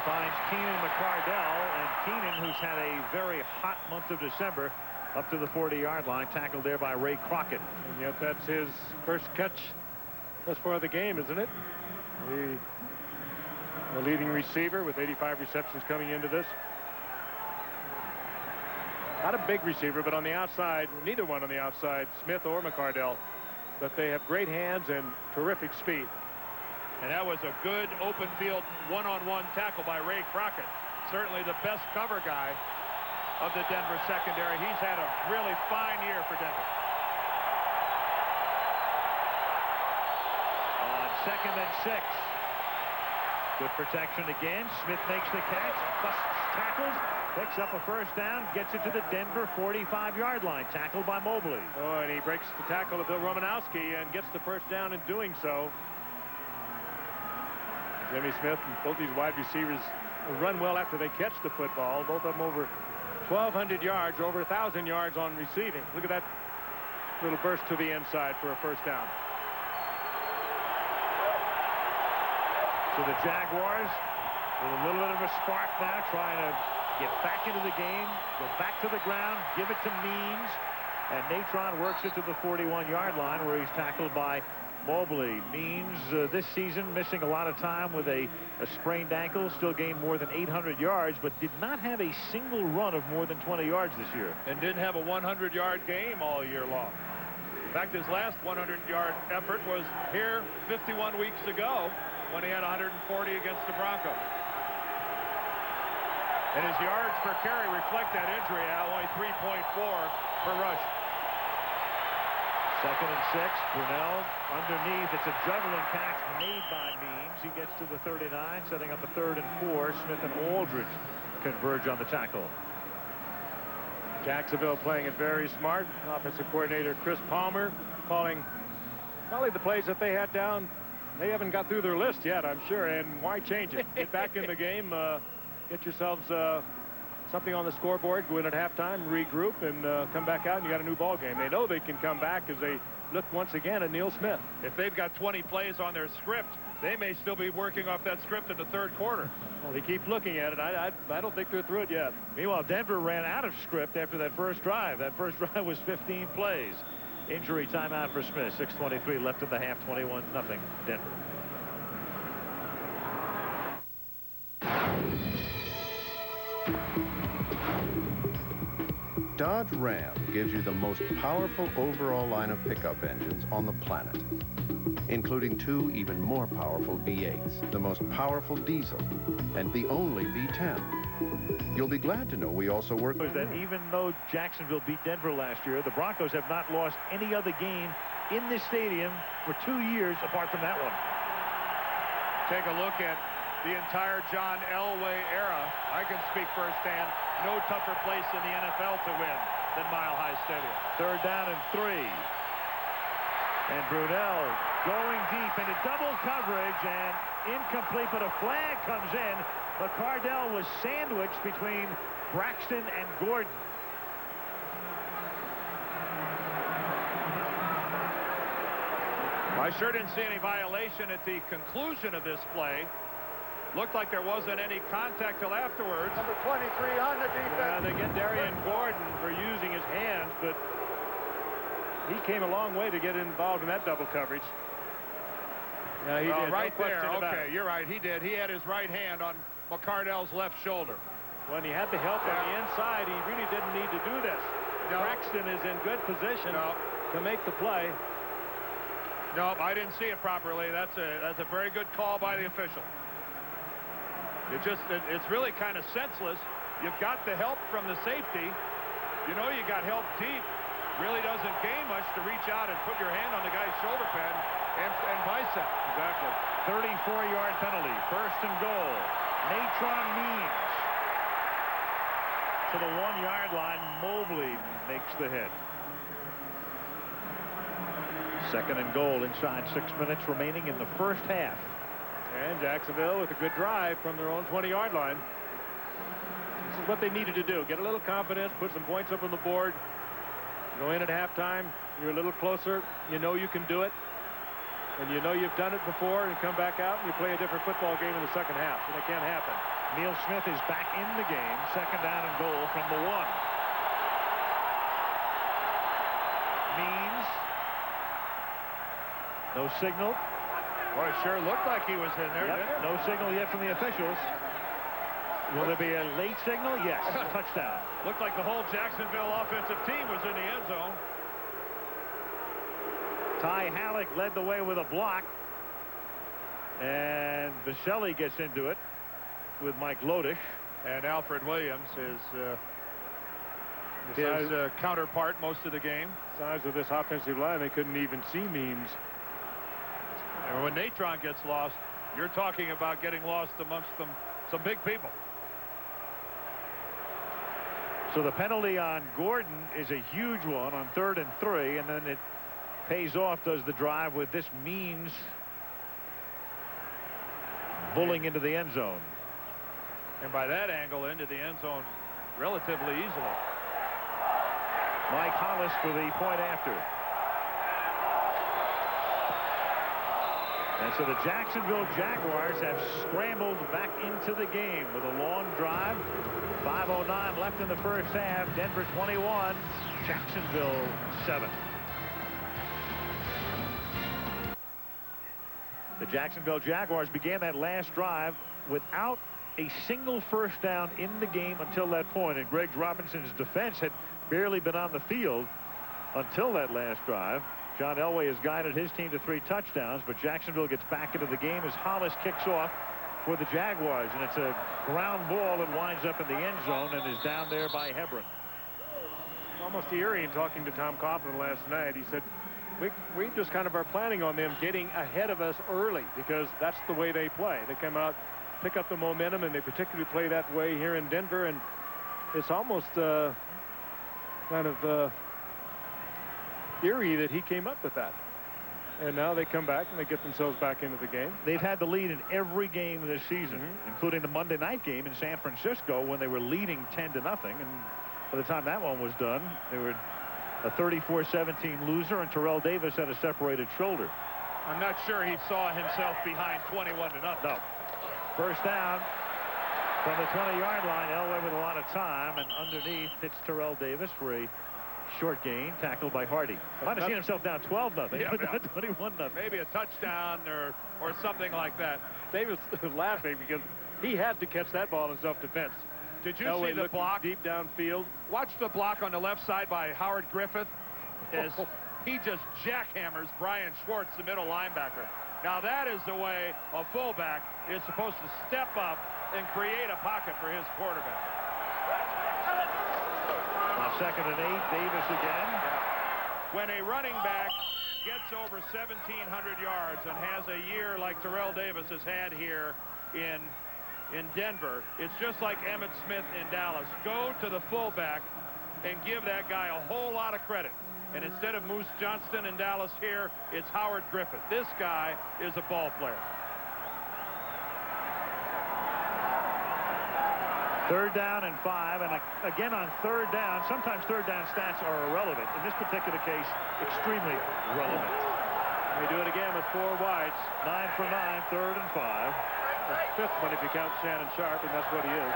finds Keenan McCardell, and Keenan, who's had a very hot month of December, up to the 40-yard line, tackled there by Ray Crockett. And yet that's his first catch thus far of the game, isn't it? The leading receiver with 85 receptions coming into this. Not a big receiver, but on the outside, neither one on the outside, Smith or McCardell, but they have great hands and terrific speed. And that was a good open field one-on-one tackle by Ray Crockett. Certainly the best cover guy of the Denver secondary. He's had a really fine year for Denver. On 2nd and 6. Good protection again. Smith makes the catch, busts tackles, picks up a first down, gets it to the Denver 45-yard line, tackled by Mobley. Oh, and he breaks the tackle of Bill Romanowski and gets the first down in doing so. Jimmy Smith and both these wide receivers run well after they catch the football. Both of them over 1,200 yards, over 1,000 yards on receiving. Look at that little burst to the inside for a first down. So the Jaguars with a little bit of a spark now, trying to get back into the game, go back to the ground, give it to Means, and Natron works it to the 41-yard line where he's tackled by Mobley. Means this season missing a lot of time with a sprained ankle, still gained more than 800 yards, but did not have a single run of more than 20 yards this year. And didn't have a 100-yard game all year long. In fact, his last 100-yard effort was here 51 weeks ago when he had 140 against the Broncos. And his yards per carry reflect that injury, Al. Only 3.4 per rush. 2nd and 6. Brunell underneath. It's a juggling catch made by Means. He gets to the 39, setting up a 3rd and 4. Smith and Aldridge converge on the tackle. Jacksonville playing it very smart. Offensive coordinator Chris Palmer calling probably the plays that they had down. They haven't got through their list yet, I'm sure, and why change it? Get back in the game, get yourselves something on the scoreboard, go in at halftime, regroup, and come back out, and you got a new ball game. They know they can come back as they look once again at Neil Smith. If they've got 20 plays on their script, they may still be working off that script in the 3rd quarter. Well, he keeps looking at it. I don't think they're through it yet. Meanwhile, Denver ran out of script after that first drive. That first drive was 15 plays. Injury timeout for Smith. 6:23 left in the half. 21-0 Denver. Dodge Ram gives you the most powerful overall line of pickup engines on the planet, including 2 even more powerful V8s, the most powerful diesel, and the only V10. You'll be glad to know we also work That even though Jacksonville beat Denver last year, the Broncos have not lost any other game in this stadium for 2 years apart from that one. Take a look at the entire John Elway era. I can speak firsthand. No tougher place in the NFL to win than Mile High Stadium. 3rd down and 3. And Brunell going deep into double coverage and incomplete, but a flag comes in. But Cardell was sandwiched between Braxton and Gordon. I sure didn't see any violation at the conclusion of this play. Looked like there wasn't any contact till afterwards. Number 23 on the defense. They get Darian Gordon for using his hands, but he came a long way to get involved in that double coverage. Yeah, he did. Right no there. Okay, you're right. He did. He had his right hand on McCardell's left shoulder. When he had the help on the inside, he really didn't need to do this. No. Braxton is in good position to make the play. No, I didn't see it properly. That's a very good call by the official. It's really kind of senseless. You've got the help from the safety. You know you got help deep. Really doesn't gain much to reach out and put your hand on the guy's shoulder pad and bicep. Exactly. 34-yard penalty. 1st and goal. Natron Means to the 1-yard line. Mobley makes the hit. 2nd and goal inside 6 minutes remaining in the first half. And Jacksonville with a good drive from their own 20-yard line. This is what they needed to do. Get a little confidence, put some points up on the board. Go in at halftime. You're a little closer. You know you can do it. And you know you've done it before, and come back out and you play a different football game in the second half. And it can't happen. Neil Smith is back in the game. 2nd down and goal from the 1. Means. No signal. Boy, it sure looked like he was in there. Yep. No signal yet from the officials. Will there be a late signal? Yes. Touchdown. Looked like the whole Jacksonville offensive team was in the end zone. Ty Halleck led the way with a block. And Vaselli gets into it with Mike Lodish. And Alfred Williams, his counterpart most of the game. Size of this offensive line, they couldn't even see Means. And when Natron gets lost, you're talking about getting lost amongst them, some big people. So the penalty on Gordon is a huge one on 3rd and 3, and then it pays off, does the drive, with this Means bulling into the end zone. And by that angle, into the end zone relatively easily. Mike Hollis for the point after. And so the Jacksonville Jaguars have scrambled back into the game with a long drive. 5:09 left in the first half. Denver 21, Jacksonville 7. The Jacksonville Jaguars began that last drive without a single first down in the game until that point. And Greg Robinson's defense had barely been on the field until that last drive. John Elway has guided his team to 3 touchdowns, but Jacksonville gets back into the game as Hollis kicks off for the Jaguars, and it's a ground ball that winds up in the end zone and is down there by Hebron. Almost eerie in talking to Tom Coughlin last night. He said, we just kind of are planning on them getting ahead of us early because that's the way they play. They come out, pick up the momentum, and they particularly play that way here in Denver. And it's almost kind of eerie that he came up with that. And now they come back and they get themselves back into the game. They've had the lead in every game this season, including the Monday night game in San Francisco when they were leading 10-0. And by the time that one was done, they were a 34-17 loser, and Terrell Davis had a separated shoulder. I'm not sure he saw himself behind 21-0. No. First down from the 20-yard line. Elway with a lot of time, and underneath hits Terrell Davis for a short gain, tackled by Hardy. Might have seen himself down 12-0, Yeah, but not 21-0. Maybe a touchdown or something like that. Davis laughing because he had to catch that ball in self-defense. Did you Elway see the block? Deep downfield. Watch the block on the left side by Howard Griffith as he just jackhammers Brian Schwartz, the middle linebacker. Now that is the way a fullback is supposed to step up and create a pocket for his quarterback. Now 2nd and 8, Davis again. When a running back gets over 1,700 yards and has a year like Terrell Davis has had here in Denver, it's just like Emmitt Smith in Dallas. Go to the fullback and give that guy a whole lot of credit. And instead of Moose Johnston in Dallas here, it's Howard Griffith. This guy is a ball player. 3rd down and 5, and again on 3rd down, sometimes 3rd down stats are irrelevant. In this particular case, extremely relevant. They do it again with 4 wides. 9 for 9, 3rd and 5. The 5th one if you count Shannon Sharp, and that's what he is.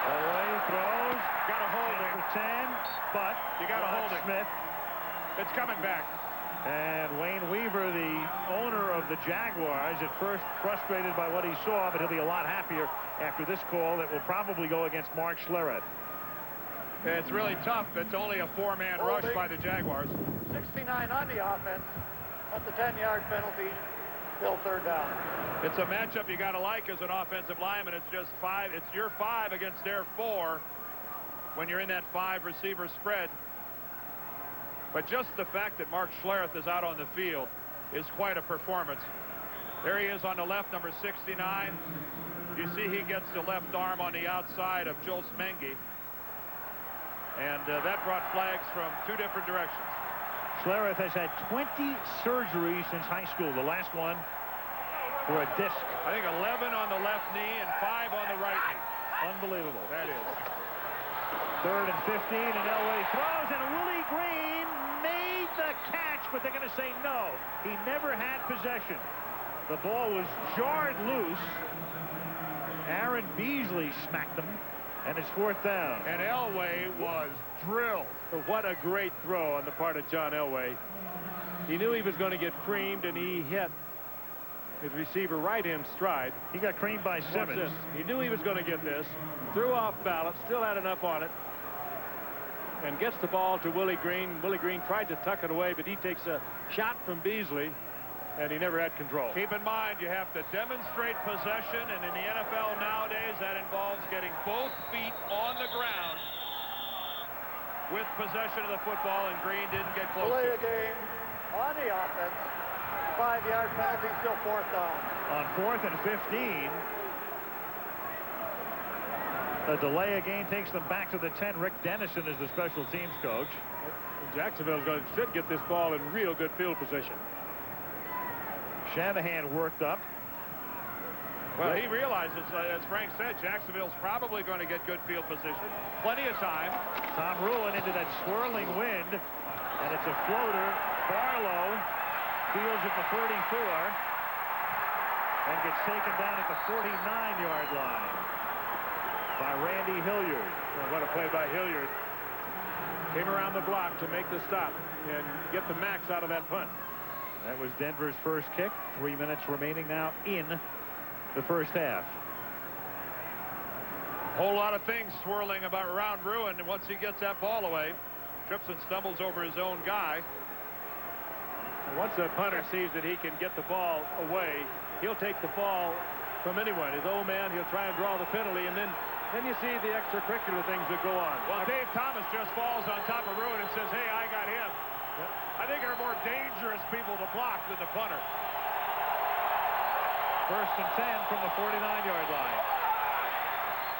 Elway throws. Got to hold it. For 10, but You got to hold it. Smith. It's coming back. And Wayne Weaver, the owner of the Jaguars, at first frustrated by what he saw, but he'll be a lot happier after this call that will probably go against Mark Schlereth. It's really tough. It's only a 4-man rush by the Jaguars. 69 on the offense. That's a 10-yard penalty. Still 3rd down. It's a matchup you got to like as an offensive lineman. It's just 5. It's your 5 against their 4 when you're in that 5-receiver spread. But just the fact that Mark Schlereth is out on the field is quite a performance. There he is on the left, number 69. You see he gets the left arm on the outside of Joel Smengi. And that brought flags from 2 different directions. Schlereth has had 20 surgeries since high school. The last one for a disc. I think 11 on the left knee and 5 on the right knee. Unbelievable. That is. 3rd and 15, and Elway throws, and Willie Green made the catch, but they're going to say no. He never had possession. The ball was jarred loose. Aaron Beasley smacked him, and it's 4th down. And Elway was drilled. But what a great throw on the part of John Elway. He knew he was going to get creamed, and he hit his receiver right in stride. He got creamed by Simmons. He knew he was going to get this. Threw off balance, still had enough on it, and gets the ball to Willie Green. Willie Green tried to tuck it away, but he takes a shot from Beasley, and he never had control. Keep in mind, you have to demonstrate possession, and in the NFL nowadays, that involves getting both feet on the ground with possession of the football, and Green didn't get close Delay to a it. game on the offense. 5-yard penalty, still 4th down. On 4th and 15, a delay again takes them back to the 10. Rick Dennison is the special teams coach. Jacksonville should get this ball in real good field position. Shanahan worked up. Well, he realizes, as Frank said, Jacksonville's probably going to get good field position. Plenty of time. Tom Ruin into that swirling wind, and it's a floater. Barlow fields at the 34 and gets taken down at the 49-yard line by Randy Hilliard. Well, what a play by Hilliard. Came around the block to make the stop and get the max out of that punt. That was Denver's first kick. 3 minutes remaining now in the first half. Whole lot of things swirling around Ruin, and once he gets that ball away, trips and stumbles over his own guy. Once a punter sees that he can get the ball away, he'll take the fall from anyone. His old man, he'll try and draw the penalty, and then you see the extracurricular things that go on. Well, Dave Thomas just falls on top of Ruin and says, hey, I got him. Yep. I think there are more dangerous people to block than the punter. First and 10 from the 49-yard line.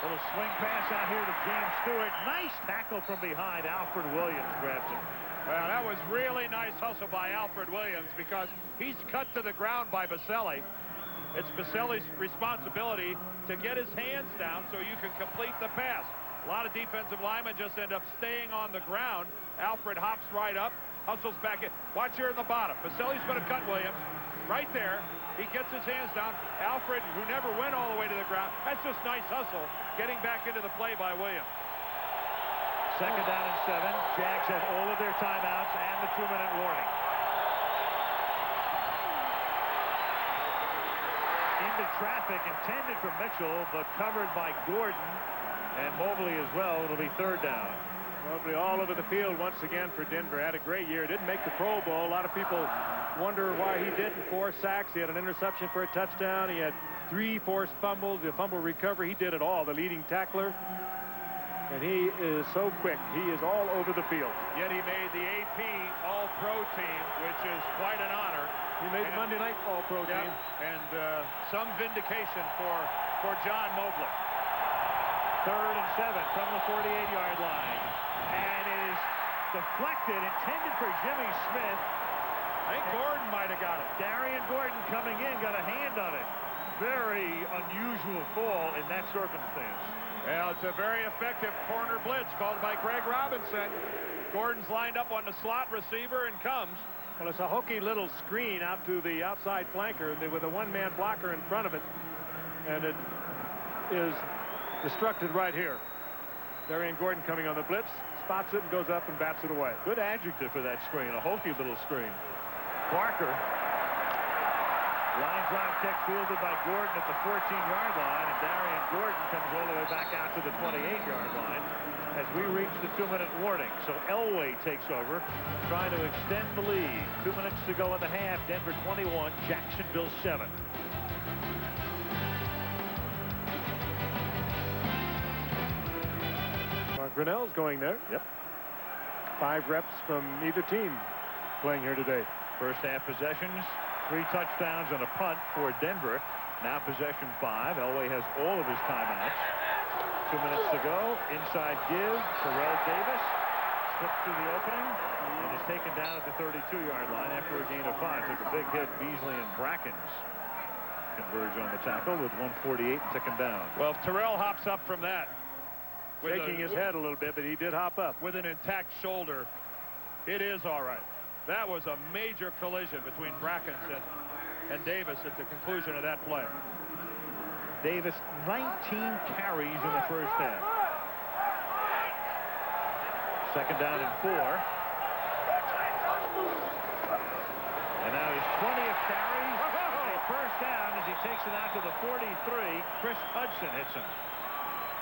Little swing pass out here to James Stewart. Nice tackle from behind. Alfred Williams grabs him. Well, that was really nice hustle by Alfred Williams because he's cut to the ground by Baselli. It's Baselli's responsibility to get his hands down so you can complete the pass. A lot of defensive linemen just end up staying on the ground. Alfred hops right up, hustles back in. Watch here in the bottom. Baselli's going to cut Williams right there. He gets his hands down. Alfred, who never went all the way to the ground, that's just nice hustle getting back into the play by Williams. Second down and 7. Jags have all of their timeouts and the 2-minute warning. Into traffic intended for Mitchell, but covered by Gordon and Mobley as well. It'll be third down. Mobley all over the field once again for Denver. Had a great year. Didn't make the Pro Bowl. A lot of people wonder why he didn't. 4 sacks. He had an interception for a touchdown. He had 3 forced fumbles. The fumble recovery. He did it all. The leading tackler. And he is so quick. He is all over the field. Yet he made the AP All-Pro team, which is quite an honor. He made the Monday Night All-Pro team. And some vindication for John Mobley. Third and 7 from the 48-yard line. And it is deflected, intended for Jimmy Smith. I think Gordon might have got it. Darian Gordon coming in, got a hand on it. Very unusual fall in that circumstance. Well, it's a very effective corner blitz called by Greg Robinson. Gordon's lined up on the slot receiver and comes. Well, it's a hokey little screen out to the outside flanker with a one-man blocker in front of it. And it is destructed right here. Darian Gordon coming on the blitz, spots it and goes up and bats it away. Good adjective for that screen, a hokey little screen. Barker. Line drive kick fielded by Gordon at the 14-yard line, and Darian Gordon comes all the way back out to the 28-yard line as we reach the 2-minute warning. So Elway takes over, trying to extend the lead. 2 minutes to go in the half. Denver 21, Jacksonville 7. Grinnell's going there. Yep. 5 reps from either team playing here today. First half possessions, 3 touchdowns and a punt for Denver. Now possession 5. Elway has all of his timeouts. 2 minutes to go. Inside give. Terrell Davis slips through the opening and is taken down at the 32-yard line after a gain of 5. Took a big hit. Beasley and Brackens converge on the tackle with 148 taken down. Well, if Terrell hops up from that, Shaking his head a little bit, but he did hop up. With an intact shoulder, it is all right. That was a major collision between Brackens and Davis at the conclusion of that play. Davis, 19 carries in the first half. Second down and 4. And now his 20th carry. A first down as he takes it out to the 43. Chris Hudson hits him.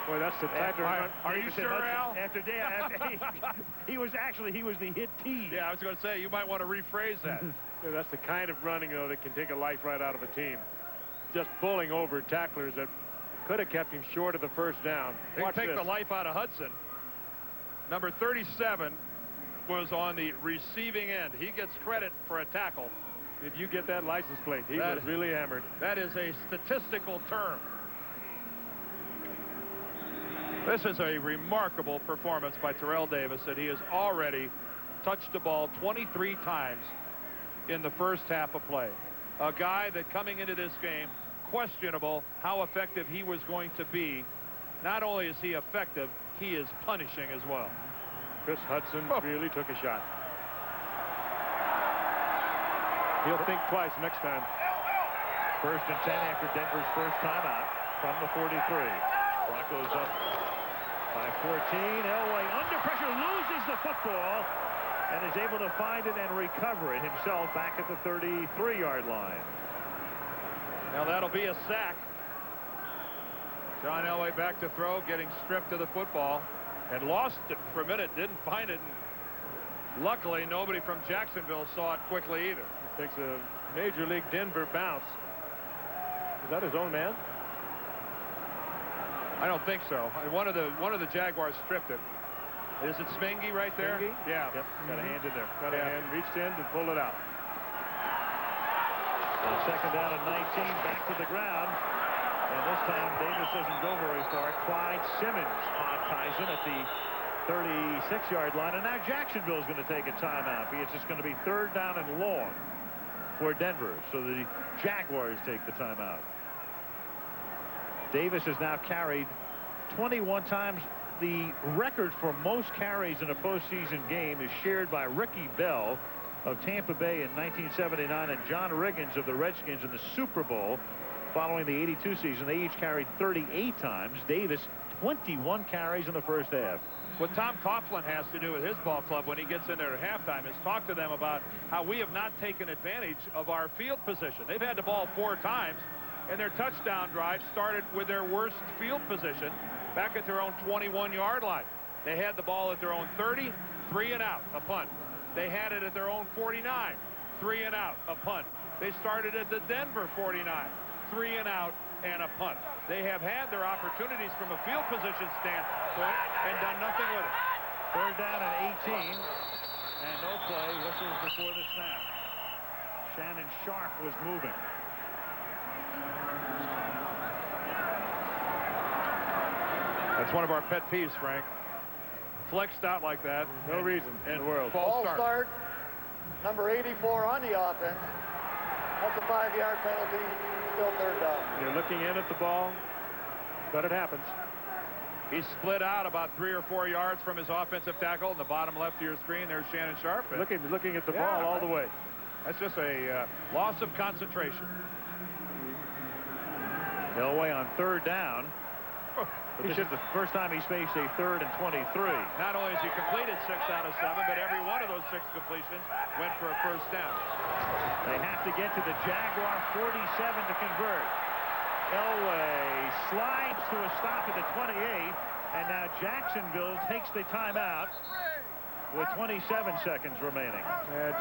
Boy, that's the type of run. Are you sure, Al? After he was the hit team. Yeah, I was going to say, you might want to rephrase that. Yeah, that's the kind of running, though, that can take a life right out of a team. Just pulling over tacklers that could have kept him short of the first down. They take the life out of Hudson. Number 37 was on the receiving end. He gets credit for a tackle. Did you get that license plate? He was really hammered. That is a statistical term. This is a remarkable performance by Terrell Davis, that he has already touched the ball 23 times in the first half of play. A guy that coming into this game, questionable how effective he was going to be. Not only is he effective, he is punishing as well. Chris Hudson really took a shot. He'll think twice next time. First and 10 after Denver's first timeout from the 43. Broncos up by 14. Elway under pressure, loses the football and is able to find it and recover it himself back at the 33-yard line. Now that'll be a sack. John Elway back to throw, getting stripped of the football and lost it for a minute, didn't find it. Luckily, nobody from Jacksonville saw it quickly either. He takes a Major League Denver bounce. Is that his own man? I don't think so. One of the Jaguars stripped it. Is it Smingy right there? Smingy? Yeah. Yep. Got a hand in there. Got a hand, reached in and pulled it out. And second down and 19, back to the ground. And this time Davis doesn't go very far. Clyde Simmons ties him at the 36-yard line. And now Jacksonville is going to take a timeout. It's just going to be third down and long for Denver. So the Jaguars take the timeout. Davis has now carried 21 times. The record for most carries in a postseason game is shared by Ricky Bell of Tampa Bay in 1979 and John Riggins of the Redskins in the Super Bowl following the 82 season. They each carried 38 times. Davis 21 carries in the first half. What Tom Coughlin has to do with his ball club when he gets in there at halftime is talk to them about how we have not taken advantage of our field position. They've had the ball 4 times, and their touchdown drive started with their worst field position back at their own 21-yard line. They had the ball at their own 30, 3 and out, a punt. They had it at their own 49, 3 and out, a punt. They started at the Denver 49, 3 and out, and a punt. They have had their opportunities from a field position standpoint and done nothing with it. Third down and 18, and no play. Whistles before the snap. Shannon Sharp was moving. That's one of our pet peeves, Frank. Flexed out like that. No reason in the world. False start. Number 84 on the offense. That's a 5-yard penalty. Still third down. You're looking in at the ball, but it happens. He's split out about 3 or 4 yards from his offensive tackle in the bottom left of your screen. There's Shannon Sharp. Looking at the ball all the way. That's just a loss of concentration. Elway on third down. But this is the first time he's faced a 3rd and 23. Not only has he completed 6 out of 7, but every one of those 6 completions went for a first down. They have to get to the Jaguar 47 to convert. Elway slides to a stop at the 28, and now Jacksonville takes the timeout with 27 seconds remaining.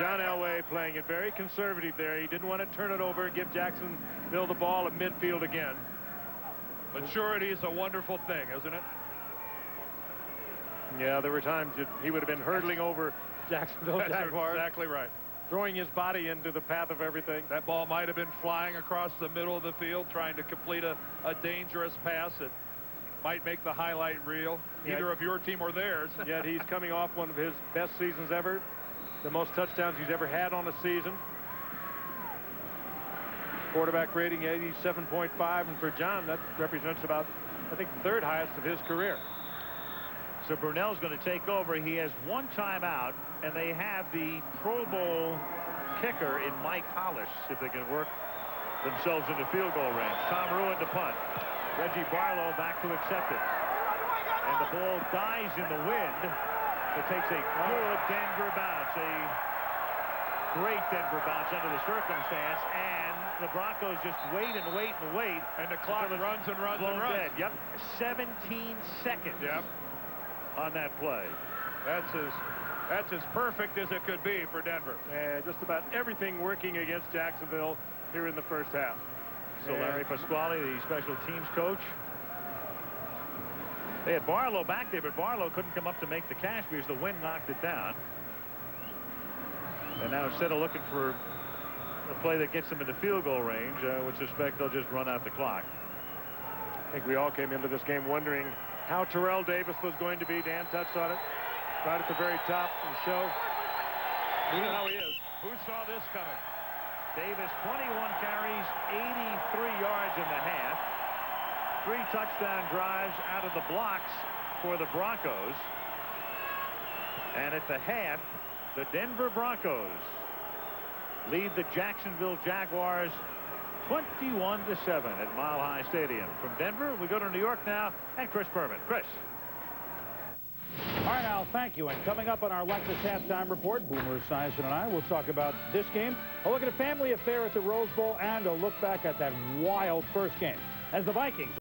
John Elway playing it very conservative there. He didn't want to turn it over, give Jacksonville the ball at midfield again. Maturity is a wonderful thing, isn't it? Yeah, there were times that he would have been hurdling over Jacksonville Jaguars. Exactly right. Throwing his body into the path of everything. That ball might have been flying across the middle of the field trying to complete a dangerous pass that might make the highlight reel, either of your team or theirs. Yet he's coming off one of his best seasons ever, the most touchdowns he's ever had on a season. Quarterback rating 87.5, and for John that represents about, I think, the 3rd highest of his career. So Brunell's going to take over. He has 1 timeout, and they have the Pro Bowl kicker in Mike Hollis if they can work themselves into field goal range. Tom Ruin to punt. Reggie Barlow back to accept it, and the ball dies in the wind. It takes a good Denver bounce, a great Denver bounce under the circumstance, and the Broncos just wait and wait and wait, and the clock runs and runs and runs. Dead. Yep, 17 seconds. Yep. On that play. That's as perfect as it could be for Denver. Just about everything working against Jacksonville here in the first half. So Larry Pasquale, the special teams coach. They had Barlow back there, but Barlow couldn't come up to make the catch because the wind knocked it down. And now instead of looking for a play that gets them into field goal range, I would suspect they'll just run out the clock. I think we all came into this game wondering how Terrell Davis was going to be. Dan touched on it right at the very top of the show. You know how he is. Who saw this coming? Davis, 21 carries, 83 yards in the half. 3 touchdown drives out of the blocks for the Broncos. And at the half, the Denver Broncos lead the Jacksonville Jaguars 21-7 at Mile High Stadium. From Denver, we go to New York now, and Chris Berman. Chris. All right, Al, thank you. And coming up on our Lexus halftime report, Boomer Esiason and I will talk about this game, a look at a family affair at the Rose Bowl, and a look back at that wild first game as the Vikings